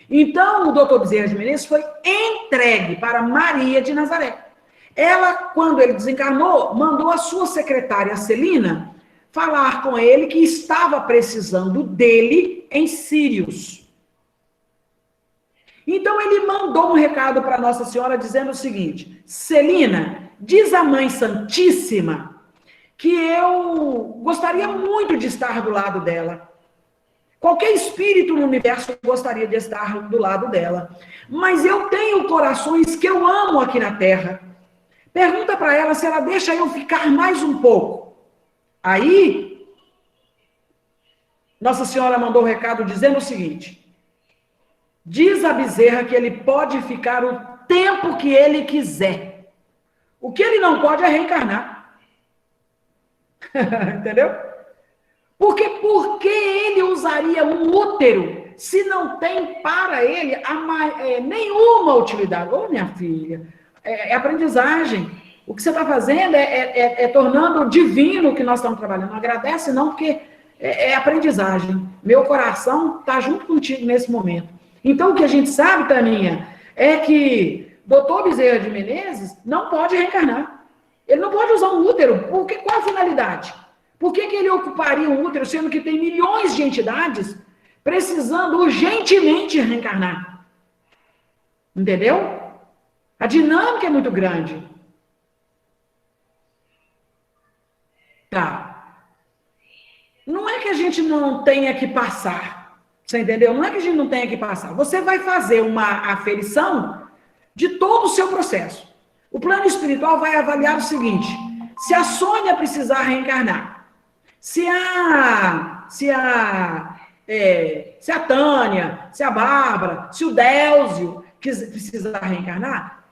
Speaker 3: Então, o Dr. Bezerra de Menezes foi entregue para Maria de Nazaré. Ela, quando ele desencarnou, mandou a sua secretária Celina falar com ele que estava precisando dele em Sírios. Então, ele mandou um recado para Nossa Senhora dizendo o seguinte: Celina, diz a Mãe Santíssima que eu gostaria muito de estar do lado dela. Qualquer espírito no universo gostaria de estar do lado dela. Mas eu tenho corações que eu amo aqui na Terra. Pergunta para ela se ela deixa eu ficar mais um pouco. Aí, Nossa Senhora mandou um recado dizendo o seguinte: diz a Bezerra que ele pode ficar o tempo que ele quiser. O que ele não pode é reencarnar. Entendeu? Porque por que ele usaria um útero se não tem para ele nenhuma utilidade? Ô, minha filha, é aprendizagem. O que você está fazendo é tornando divino o que nós estamos trabalhando. Não agradece não, porque é aprendizagem. Meu coração está junto contigo nesse momento. Então, o que a gente sabe, Taninha, é que Dr. Bezerra de Menezes não pode reencarnar. Ele não pode usar um útero. Qual a finalidade? Por que ele ocuparia um útero, sendo que tem milhões de entidades precisando urgentemente reencarnar? Entendeu? A dinâmica é muito grande. Tá. Não é que a gente não tenha que passar. Você entendeu? Não é que a gente não tenha que passar. Você vai fazer uma aferição de todo o seu processo. O plano espiritual vai avaliar o seguinte: se a Sônia precisar reencarnar, se a Tânia, se a Bárbara, se o Délzio precisar reencarnar,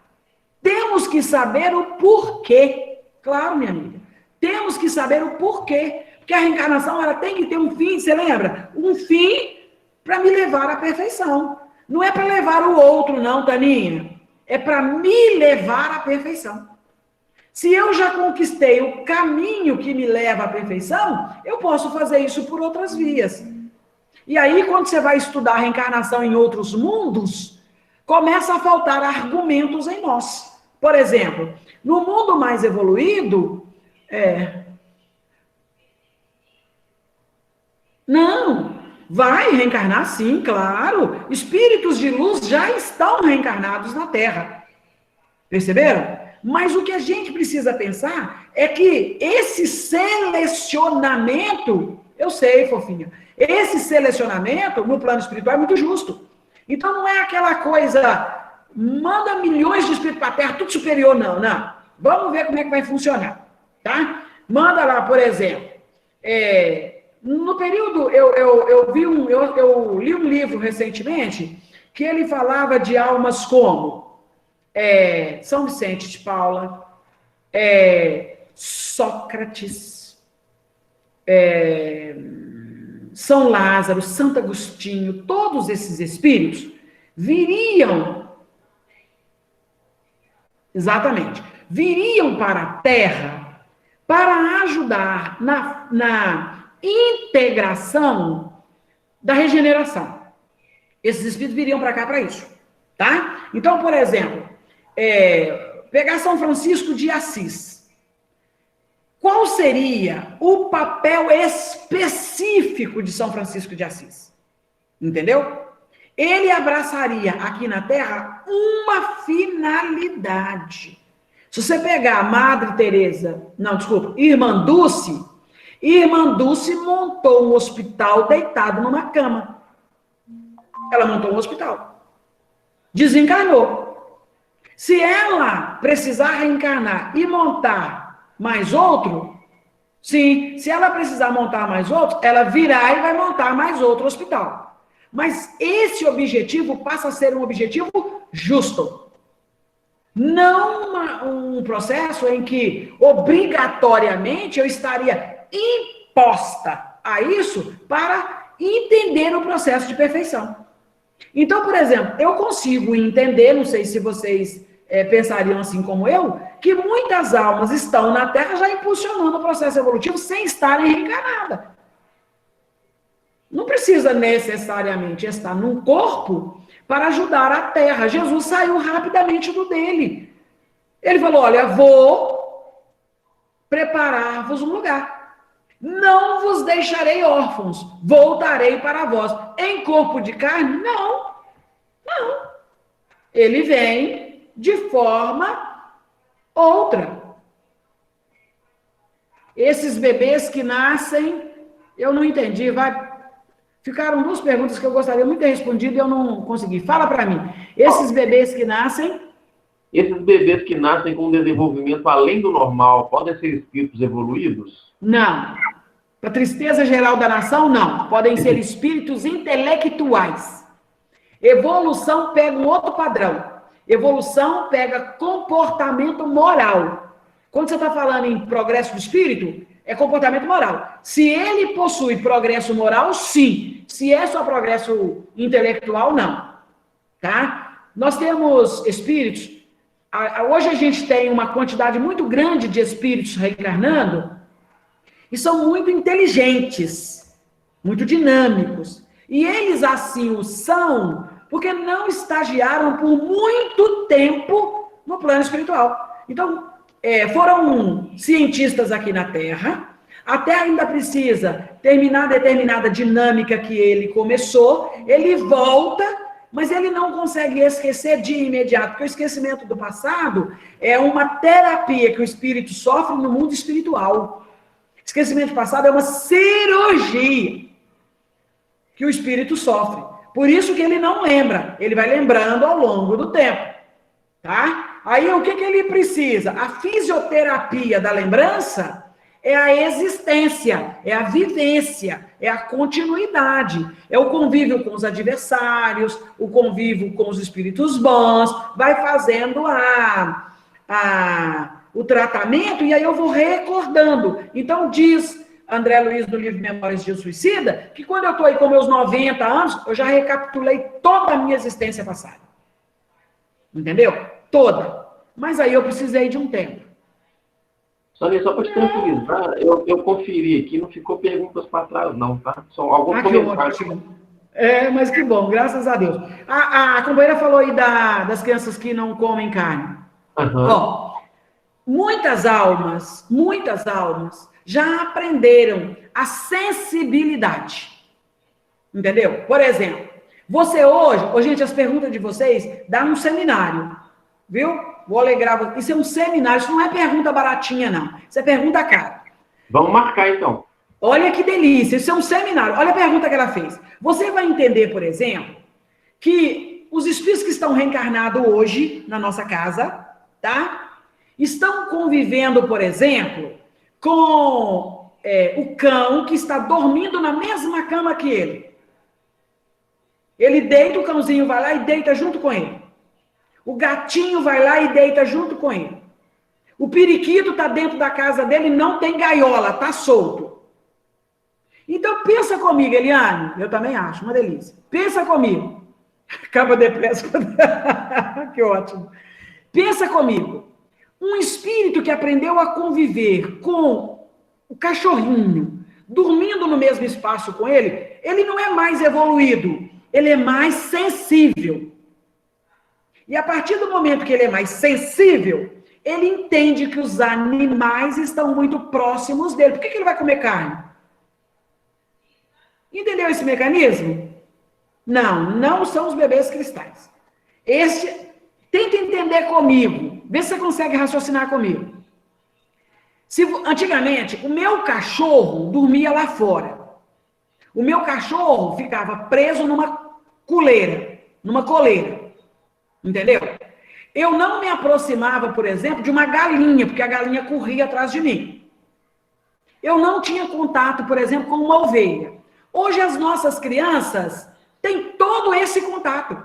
Speaker 3: temos que saber o porquê. Claro, minha amiga. Temos que saber o porquê. Porque a reencarnação, ela tem que ter um fim, você lembra? Um fim para me levar à perfeição. Não é para levar o outro, não, Taninha. É para me levar à perfeição. Se eu já conquistei o caminho que me leva à perfeição, eu posso fazer isso por outras vias. E aí, quando você vai estudar a reencarnação em outros mundos, começa a faltar argumentos em nós. Por exemplo, no mundo mais evoluído, não, vai reencarnar sim, claro. Espíritos de luz já estão reencarnados na Terra. Perceberam? Mas o que a gente precisa pensar é que esse selecionamento, eu sei, fofinha, esse selecionamento no plano espiritual é muito justo. Então não é aquela coisa, manda milhões de espíritos para a Terra, tudo superior, não. Vamos ver como é que vai funcionar, tá? Manda lá, por exemplo, no período, eu li um livro recentemente que ele falava de almas como São Vicente de Paula, Sócrates, São Lázaro, Santo Agostinho, todos esses espíritos viriam para a Terra para ajudar na integração da regeneração. Esses espíritos viriam para cá para isso, tá? Então, por exemplo, pegar São Francisco de Assis. Qual seria o papel específico de São Francisco de Assis? Entendeu? Ele abraçaria aqui na Terra uma finalidade. Se você pegar Irmã Dulce montou um hospital deitado numa cama. Ela montou um hospital. Desencarnou. Se ela precisar reencarnar e montar mais outro, Sim, se ela precisar montar mais outro, ela virá e vai montar mais outro hospital. Mas esse objetivo passa a ser um objetivo justo. Não um processo em que, obrigatoriamente, eu estaria imposta a isso para entender o processo de perfeição. Então, por exemplo, eu consigo entender, não sei se vocês pensariam assim como eu, que muitas almas estão na Terra já impulsionando o processo evolutivo sem estarem reencarnadas. Não precisa necessariamente estar num corpo para ajudar a Terra. Jesus saiu rapidamente do dele. Ele falou, olha, vou preparar-vos um lugar. Não vos deixarei órfãos, voltarei para vós. Em corpo de carne? Não. Não. Ele vem de forma outra. Esses bebês que nascem, eu não entendi, ficaram duas perguntas que eu gostaria muito de ter respondido e eu não consegui. Fala para mim. Esses bebês que nascem...
Speaker 2: Esses bebês que nascem com um desenvolvimento além do normal, podem ser espíritos evoluídos?
Speaker 3: Não. Para tristeza geral da nação, não. Podem ser espíritos intelectuais. Evolução pega um outro padrão. Evolução pega comportamento moral. Quando você está falando em progresso do espírito, é comportamento moral. Se ele possui progresso moral, sim. Se é só progresso intelectual, não. Tá? Nós temos espíritos... Hoje a gente tem uma quantidade muito grande de espíritos reencarnando e são muito inteligentes, muito dinâmicos. E eles assim o são porque não estagiaram por muito tempo no plano espiritual. Então, foram cientistas aqui na Terra, a Terra ainda precisa terminar determinada dinâmica que ele começou, ele volta... Mas ele não consegue esquecer de imediato, porque o esquecimento do passado é uma terapia que o espírito sofre no mundo espiritual. Esquecimento do passado é uma cirurgia que o espírito sofre. Por isso que ele não lembra, ele vai lembrando ao longo do tempo. Tá? Aí o que ele precisa? A fisioterapia da lembrança é a existência, é a vivência, é a continuidade, é o convívio com os adversários, o convívio com os espíritos bons, vai fazendo o tratamento e aí eu vou recordando. Então diz André Luiz no livro Memórias de um Suicida, que quando eu estou aí com meus 90 anos, eu já recapitulei toda a minha existência passada. Entendeu? Toda. Mas aí eu precisei de um tempo.
Speaker 2: Só para te tranquilizar, eu conferi aqui, não ficou perguntas para trás, não, tá? Só alguns comentários.
Speaker 3: Mas que bom, graças a Deus. A companheira falou aí das crianças que não comem carne.
Speaker 2: Uhum.
Speaker 3: Ó, muitas almas já aprenderam a sensibilidade. Entendeu? Por exemplo, você hoje, gente, as perguntas de vocês dá um seminário, viu? Vou alegrar. Isso é um seminário, isso não é pergunta baratinha, não. Isso é pergunta cara.
Speaker 2: Vamos marcar, então.
Speaker 3: Olha que delícia, isso é um seminário. Olha a pergunta que ela fez. Você vai entender, por exemplo, que os espíritos que estão reencarnados hoje na nossa casa, tá? Estão convivendo, por exemplo, com o cão que está dormindo na mesma cama que ele. Ele deita, o cãozinho vai lá e deita junto com ele. O gatinho vai lá e deita junto com ele. O periquito está dentro da casa dele, não tem gaiola, está solto. Então, pensa comigo, Eliane. Eu também acho, uma delícia. Pensa comigo. Acaba depressa. Que ótimo. Pensa comigo. Um espírito que aprendeu a conviver com o cachorrinho, dormindo no mesmo espaço com ele não é mais evoluído, ele é mais sensível. E a partir do momento que ele é mais sensível, ele entende que os animais estão muito próximos dele. Por que ele vai comer carne? Entendeu esse mecanismo? Não são os bebês cristais. Tenta entender comigo. Vê se você consegue raciocinar comigo. Antigamente, o meu cachorro dormia lá fora. O meu cachorro ficava preso numa coleira. Entendeu? Eu não me aproximava, por exemplo, de uma galinha, porque a galinha corria atrás de mim. Eu não tinha contato, por exemplo, com uma ovelha. Hoje as nossas crianças têm todo esse contato.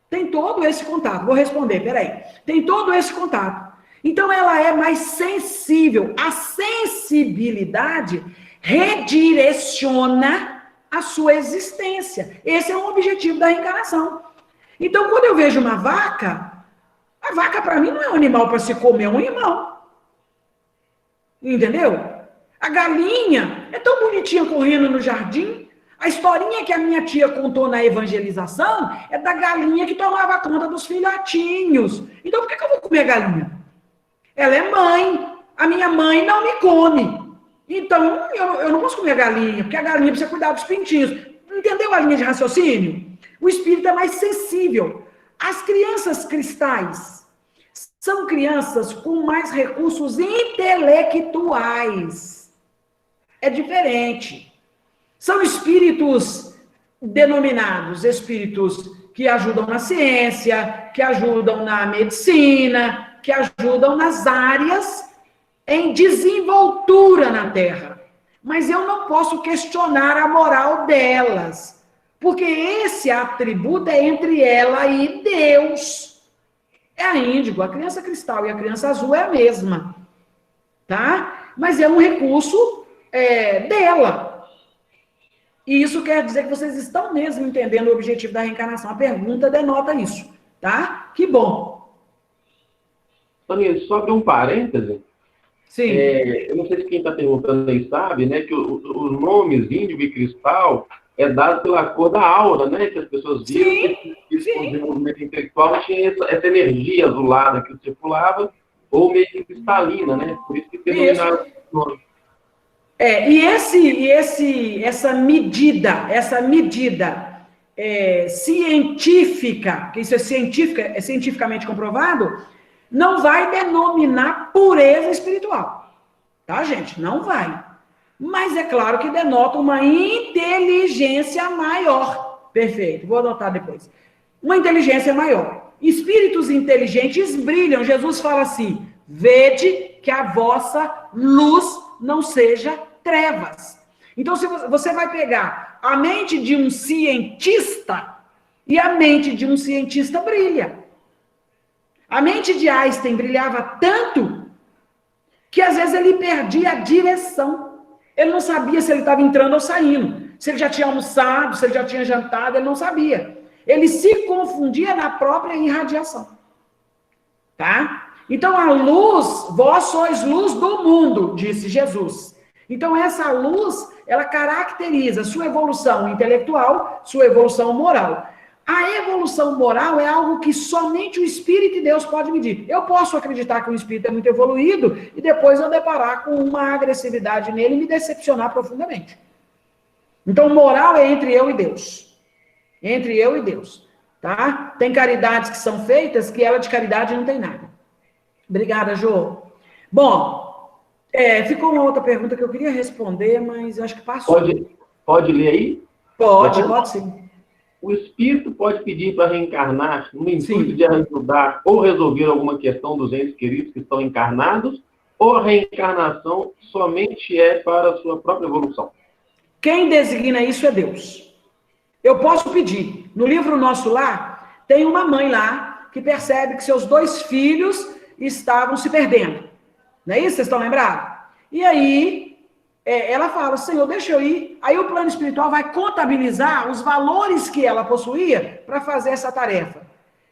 Speaker 3: Tem todo esse contato. Vou responder, peraí. Tem todo esse contato. Então ela é mais sensível. A sensibilidade redireciona a sua existência. Esse é o objetivo da reencarnação. Então, quando eu vejo uma vaca, a vaca para mim não é um animal para se comer, é um animal. Entendeu? A galinha é tão bonitinha correndo no jardim. A historinha que a minha tia contou na evangelização é da galinha que tomava conta dos filhotinhos. Então, por que eu vou comer a galinha? Ela é mãe. A minha mãe não me come. Então, eu não posso comer a galinha, porque a galinha precisa cuidar dos pintinhos. Entendeu a linha de raciocínio? O espírito é mais sensível. As crianças cristais são crianças com mais recursos intelectuais. É diferente. São espíritos denominados, espíritos que ajudam na ciência, que ajudam na medicina, que ajudam nas áreas em desenvoltura na Terra. Mas eu não posso questionar a moral delas, porque esse atributo é entre ela e Deus. É a índigo, a criança cristal e a criança azul é a mesma, tá? Mas é um recurso dela. E isso quer dizer que vocês estão mesmo entendendo o objetivo da reencarnação. A pergunta denota isso, tá? Que bom.
Speaker 2: Sonia, só abrir um parêntese.
Speaker 3: Sim.
Speaker 2: Eu não sei se quem está perguntando aí sabe, né, que os nomes índigo e cristal é dado pela cor da aura, né, que as pessoas viram.
Speaker 3: Sim,
Speaker 2: que o desenvolvimento intelectual tinha essa energia azulada que circulava, ou meio que cristalina, né? Por isso que denominaram esse nome.
Speaker 3: Essa medida científica, que isso é cientificamente comprovado, não vai denominar pureza espiritual. Tá, gente? Não vai. Mas é claro que denota uma inteligência maior. Perfeito, vou anotar depois. Uma inteligência maior. Espíritos inteligentes brilham. Jesus fala assim: vede que a vossa luz não seja trevas. Então, se você vai pegar a mente de um cientista, e a mente de um cientista brilha. A mente de Einstein brilhava tanto que às vezes ele perdia a direção. Ele não sabia se ele estava entrando ou saindo, se ele já tinha almoçado, se ele já tinha jantado, ele não sabia. Ele se confundia na própria irradiação. Tá? Então a luz, vós sois luz do mundo, disse Jesus. Então essa luz, ela caracteriza sua evolução intelectual, sua evolução moral. A evolução moral é algo que somente o Espírito de Deus pode medir. Eu posso acreditar que um espírito é muito evoluído e depois eu deparar com uma agressividade nele e me decepcionar profundamente. Então, moral é entre eu e Deus. Entre eu e Deus. Tá? Tem caridades que são feitas que ela de caridade não tem nada. Obrigada, Jô. Bom, ficou uma outra pergunta que eu queria responder, mas acho que passou.
Speaker 2: Pode ler aí?
Speaker 3: Pode sim.
Speaker 2: O espírito pode pedir para reencarnar no intuito de ajudar ou resolver alguma questão dos entes queridos que estão encarnados, ou a reencarnação somente é para a sua própria evolução?
Speaker 3: Quem designa isso é Deus. Eu posso pedir. No livro Nosso Lar, tem uma mãe lá que percebe que seus 2 filhos estavam se perdendo. Não é isso? Vocês estão lembrados? E aí ela fala: Senhor, deixa eu ir. Aí o plano espiritual vai contabilizar os valores que ela possuía para fazer essa tarefa.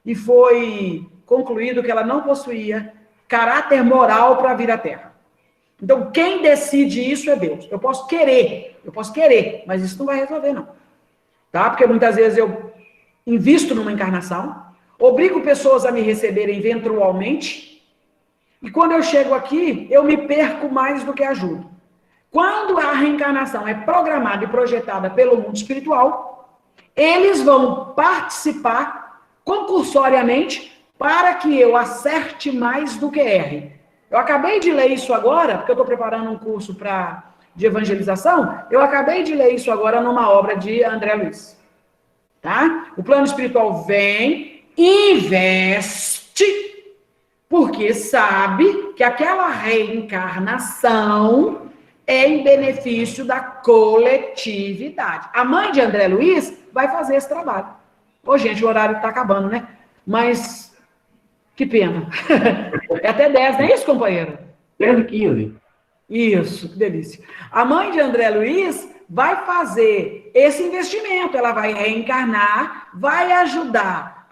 Speaker 3: E foi concluído que ela não possuía caráter moral para vir à Terra. Então, quem decide isso é Deus. Eu posso querer, mas isso não vai resolver, não. Tá? Porque muitas vezes eu invisto numa encarnação, obrigo pessoas a me receberem eventualmente, e quando eu chego aqui, eu me perco mais do que ajudo. Quando a reencarnação é programada e projetada pelo mundo espiritual, eles vão participar concursoriamente para que eu acerte mais do que erre. Eu acabei de ler isso agora, porque eu estou preparando um curso de evangelização, eu acabei de ler isso agora numa obra de André Luiz. Tá? O plano espiritual vem, investe, porque sabe que aquela reencarnação é em benefício da coletividade. A mãe de André Luiz vai fazer esse trabalho. Ô, gente, o horário está acabando, né? Mas, que pena. É até 10, não é isso, companheiro?
Speaker 2: 10h15.
Speaker 3: Isso, que delícia. A mãe de André Luiz vai fazer esse investimento, ela vai reencarnar, vai ajudar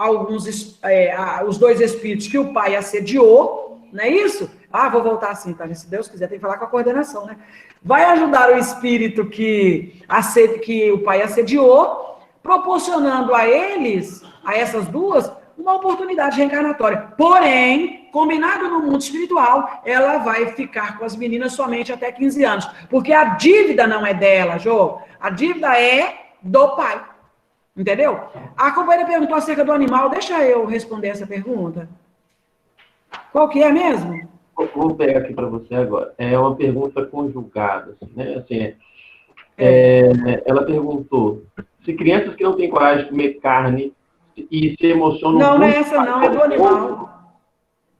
Speaker 3: os dois espíritos que o pai assediou, não é isso? Ah, vou voltar assim, tá? Se Deus quiser, tem que falar com a coordenação, né? Vai ajudar o espírito que o pai assediou, proporcionando a eles, a essas duas, uma oportunidade reencarnatória. Porém, combinado no mundo espiritual, ela vai ficar com as meninas somente até 15 anos. Porque a dívida não é dela, Jô. A dívida é do pai. Entendeu? A companheira perguntou acerca do animal. Deixa eu responder essa pergunta. Qual que é mesmo?
Speaker 2: Vou pegar aqui para você agora. É uma pergunta conjugada, assim, né? Assim, ela perguntou se crianças que não têm coragem de comer carne e se emocionam...
Speaker 3: Não, não é essa não, é do animal.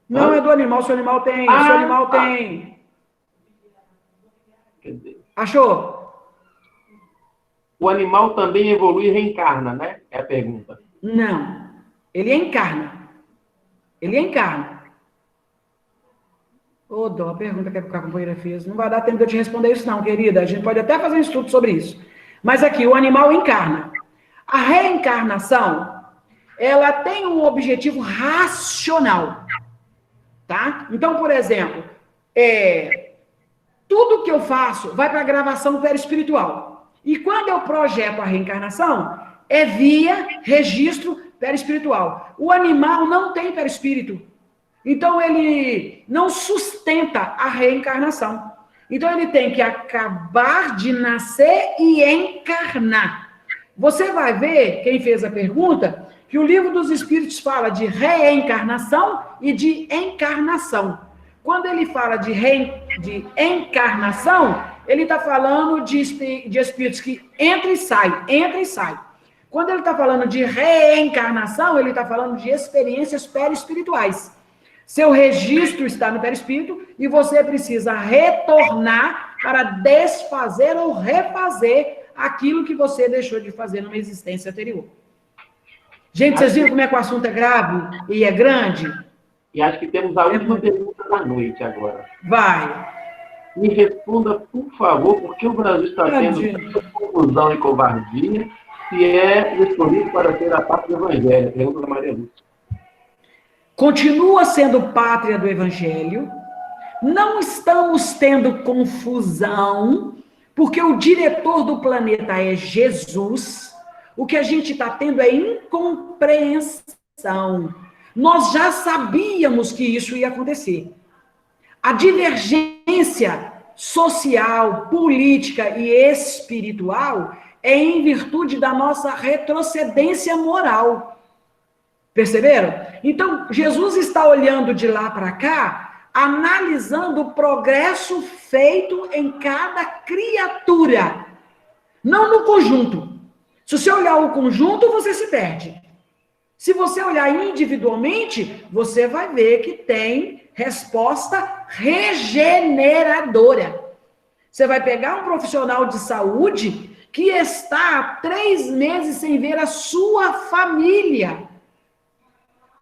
Speaker 3: Não, é do animal, se o animal tem... tem... Achou?
Speaker 2: O animal também evolui e reencarna, né? É a pergunta.
Speaker 3: Não. Ele encarna. Ele encarna. Ô, dó, a pergunta que a companheira fez. Não vai dar tempo de eu te responder isso não, querida. A gente pode até fazer um estudo sobre isso. Mas aqui, o animal encarna. A reencarnação, ela tem um objetivo racional. Tá? Então, por exemplo, tudo que eu faço vai para a gravação perispiritual. E quando eu projeto a reencarnação, é via registro perispiritual. O animal não tem perispírito. Então, ele não sustenta a reencarnação. Então, ele tem que acabar de nascer e encarnar. Você vai ver, quem fez a pergunta, que o Livro dos Espíritos fala de reencarnação e de encarnação. Quando ele fala de encarnação, ele está falando de espíritos que entra e sai, entra e sai. Quando ele está falando de reencarnação, ele está falando de experiências perispirituais. Seu registro está no perispírito e você precisa retornar para desfazer ou refazer aquilo que você deixou de fazer numa existência anterior. Gente, vocês viram como é que o assunto é grave e é grande?
Speaker 2: E acho que temos a última pergunta da noite agora.
Speaker 3: Vai.
Speaker 2: Me responda, por favor, por que o Brasil está tendo tanta confusão e covardia se é escolhido para ser a parte do Evangelho? Pergunta da Maria Lúcia.
Speaker 3: Continua sendo pátria do Evangelho. Não estamos tendo confusão, porque o diretor do planeta é Jesus. O que a gente está tendo é incompreensão. Nós já sabíamos que isso ia acontecer. A divergência social, política e espiritual é em virtude da nossa retrocedência moral. Perceberam? Então, Jesus está olhando de lá para cá, analisando o progresso feito em cada criatura. Não no conjunto. Se você olhar o conjunto, você se perde. Se você olhar individualmente, você vai ver que tem resposta regeneradora. Você vai pegar um profissional de saúde que está há 3 meses sem ver a sua família.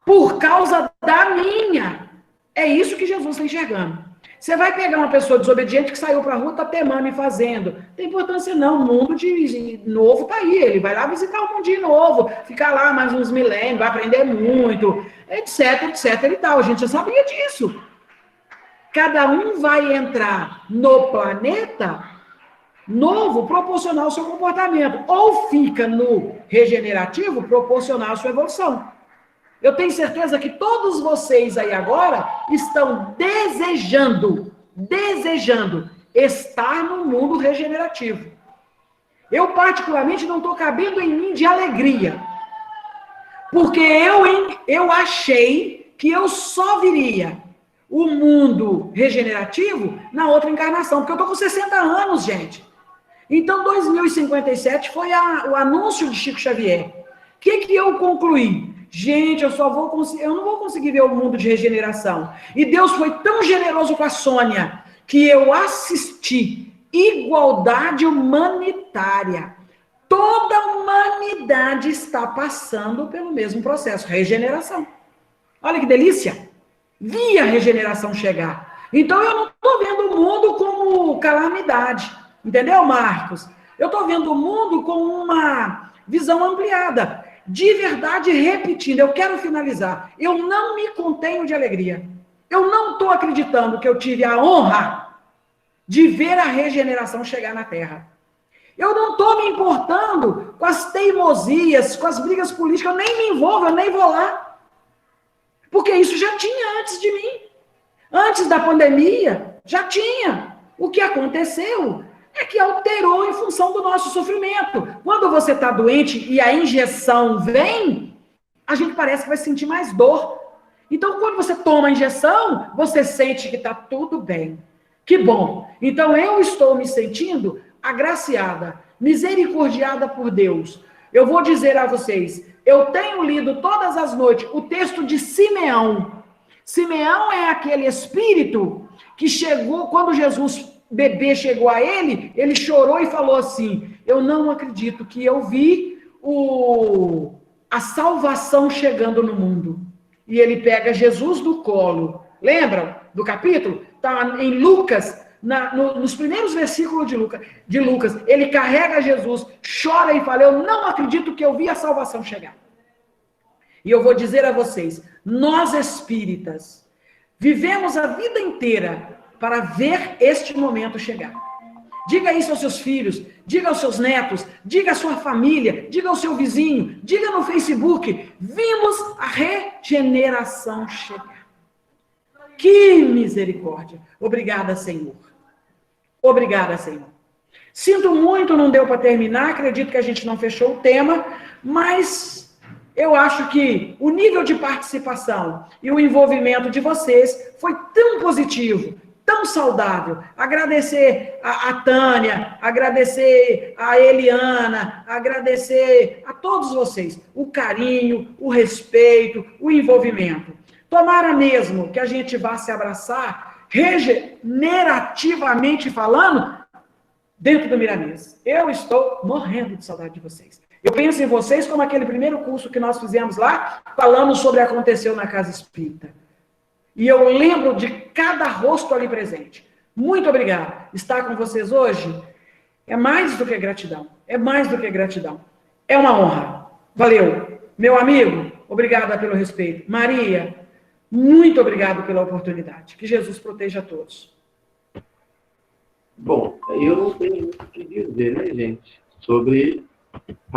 Speaker 3: Por causa da minha. É isso que Jesus está enxergando. Você vai pegar uma pessoa desobediente que saiu para a rua, está temando e fazendo. Não tem importância não, o mundo de novo está aí. Ele vai lá visitar o mundinho novo, ficar lá mais uns milênios, vai aprender muito, etc, etc e tal. A gente já sabia disso. Cada um vai entrar no planeta novo, proporcional ao seu comportamento. Ou fica no regenerativo, proporcional à sua evolução. Eu tenho certeza que todos vocês aí agora estão desejando estar no mundo regenerativo. Eu, particularmente, não estou cabendo em mim de alegria. Porque eu achei que eu só viria o mundo regenerativo na outra encarnação. Porque eu estou com 60 anos, gente. Então, 2057 foi o anúncio de Chico Xavier. O que eu concluí? Gente, eu não vou conseguir ver o mundo de regeneração. E Deus foi tão generoso com a Sônia que eu assisti igualdade humanitária. Toda a humanidade está passando pelo mesmo processo, regeneração. Olha que delícia! Vi a regeneração chegar. Então eu não estou vendo o mundo como calamidade. Entendeu, Marcos? Eu estou vendo o mundo com uma visão ampliada. De verdade, repetindo, eu quero finalizar. Eu não me contenho de alegria. Eu não estou acreditando que eu tive a honra de ver a regeneração chegar na Terra. Eu não estou me importando com as teimosias, com as brigas políticas. Eu nem me envolvo, eu nem vou lá. Porque isso já tinha antes de mim. Antes da pandemia, já tinha. O que aconteceu é que alterou em função do nosso sofrimento. Quando você está doente e a injeção vem, a gente parece que vai sentir mais dor. Então, quando você toma a injeção, você sente que está tudo bem. Que bom. Então, eu estou me sentindo agraciada, misericordiada por Deus. Eu vou dizer a vocês, eu tenho lido todas as noites o texto de Simeão. Simeão é aquele espírito que chegou, quando Jesus, bebê, chegou a ele chorou e falou assim, eu não acredito que eu vi a salvação chegando no mundo. E ele pega Jesus no colo. Lembram do capítulo? Está em Lucas, nos primeiros versículos de Lucas. Ele carrega Jesus, chora e fala, eu não acredito que eu vi a salvação chegar. E eu vou dizer a vocês, nós espíritas, vivemos a vida inteira para ver este momento chegar. Diga isso aos seus filhos, diga aos seus netos, diga à sua família, diga ao seu vizinho, diga no Facebook, vimos a regeneração chegar. Que misericórdia. Obrigada, Senhor. Obrigada, Senhor. Sinto muito, não deu para terminar, acredito que a gente não fechou o tema, mas eu acho que o nível de participação e o envolvimento de vocês foi tão positivo, tão saudável. Agradecer a Tânia, agradecer a Eliana, agradecer a todos vocês o carinho, o respeito, o envolvimento. Tomara mesmo que a gente vá se abraçar, regenerativamente falando, dentro do Miramês. Eu estou morrendo de saudade de vocês. Eu penso em vocês como aquele primeiro curso que nós fizemos lá, falando sobre o que aconteceu na Casa Espírita. E eu lembro de cada rosto ali presente. Muito obrigada. Estar com vocês hoje é mais do que gratidão. É mais do que gratidão. É uma honra. Valeu. Meu amigo, obrigada pelo respeito. Maria, muito obrigado pela oportunidade. Que Jesus proteja a todos.
Speaker 2: Bom, eu não tenho muito o que dizer, né, gente? Sobre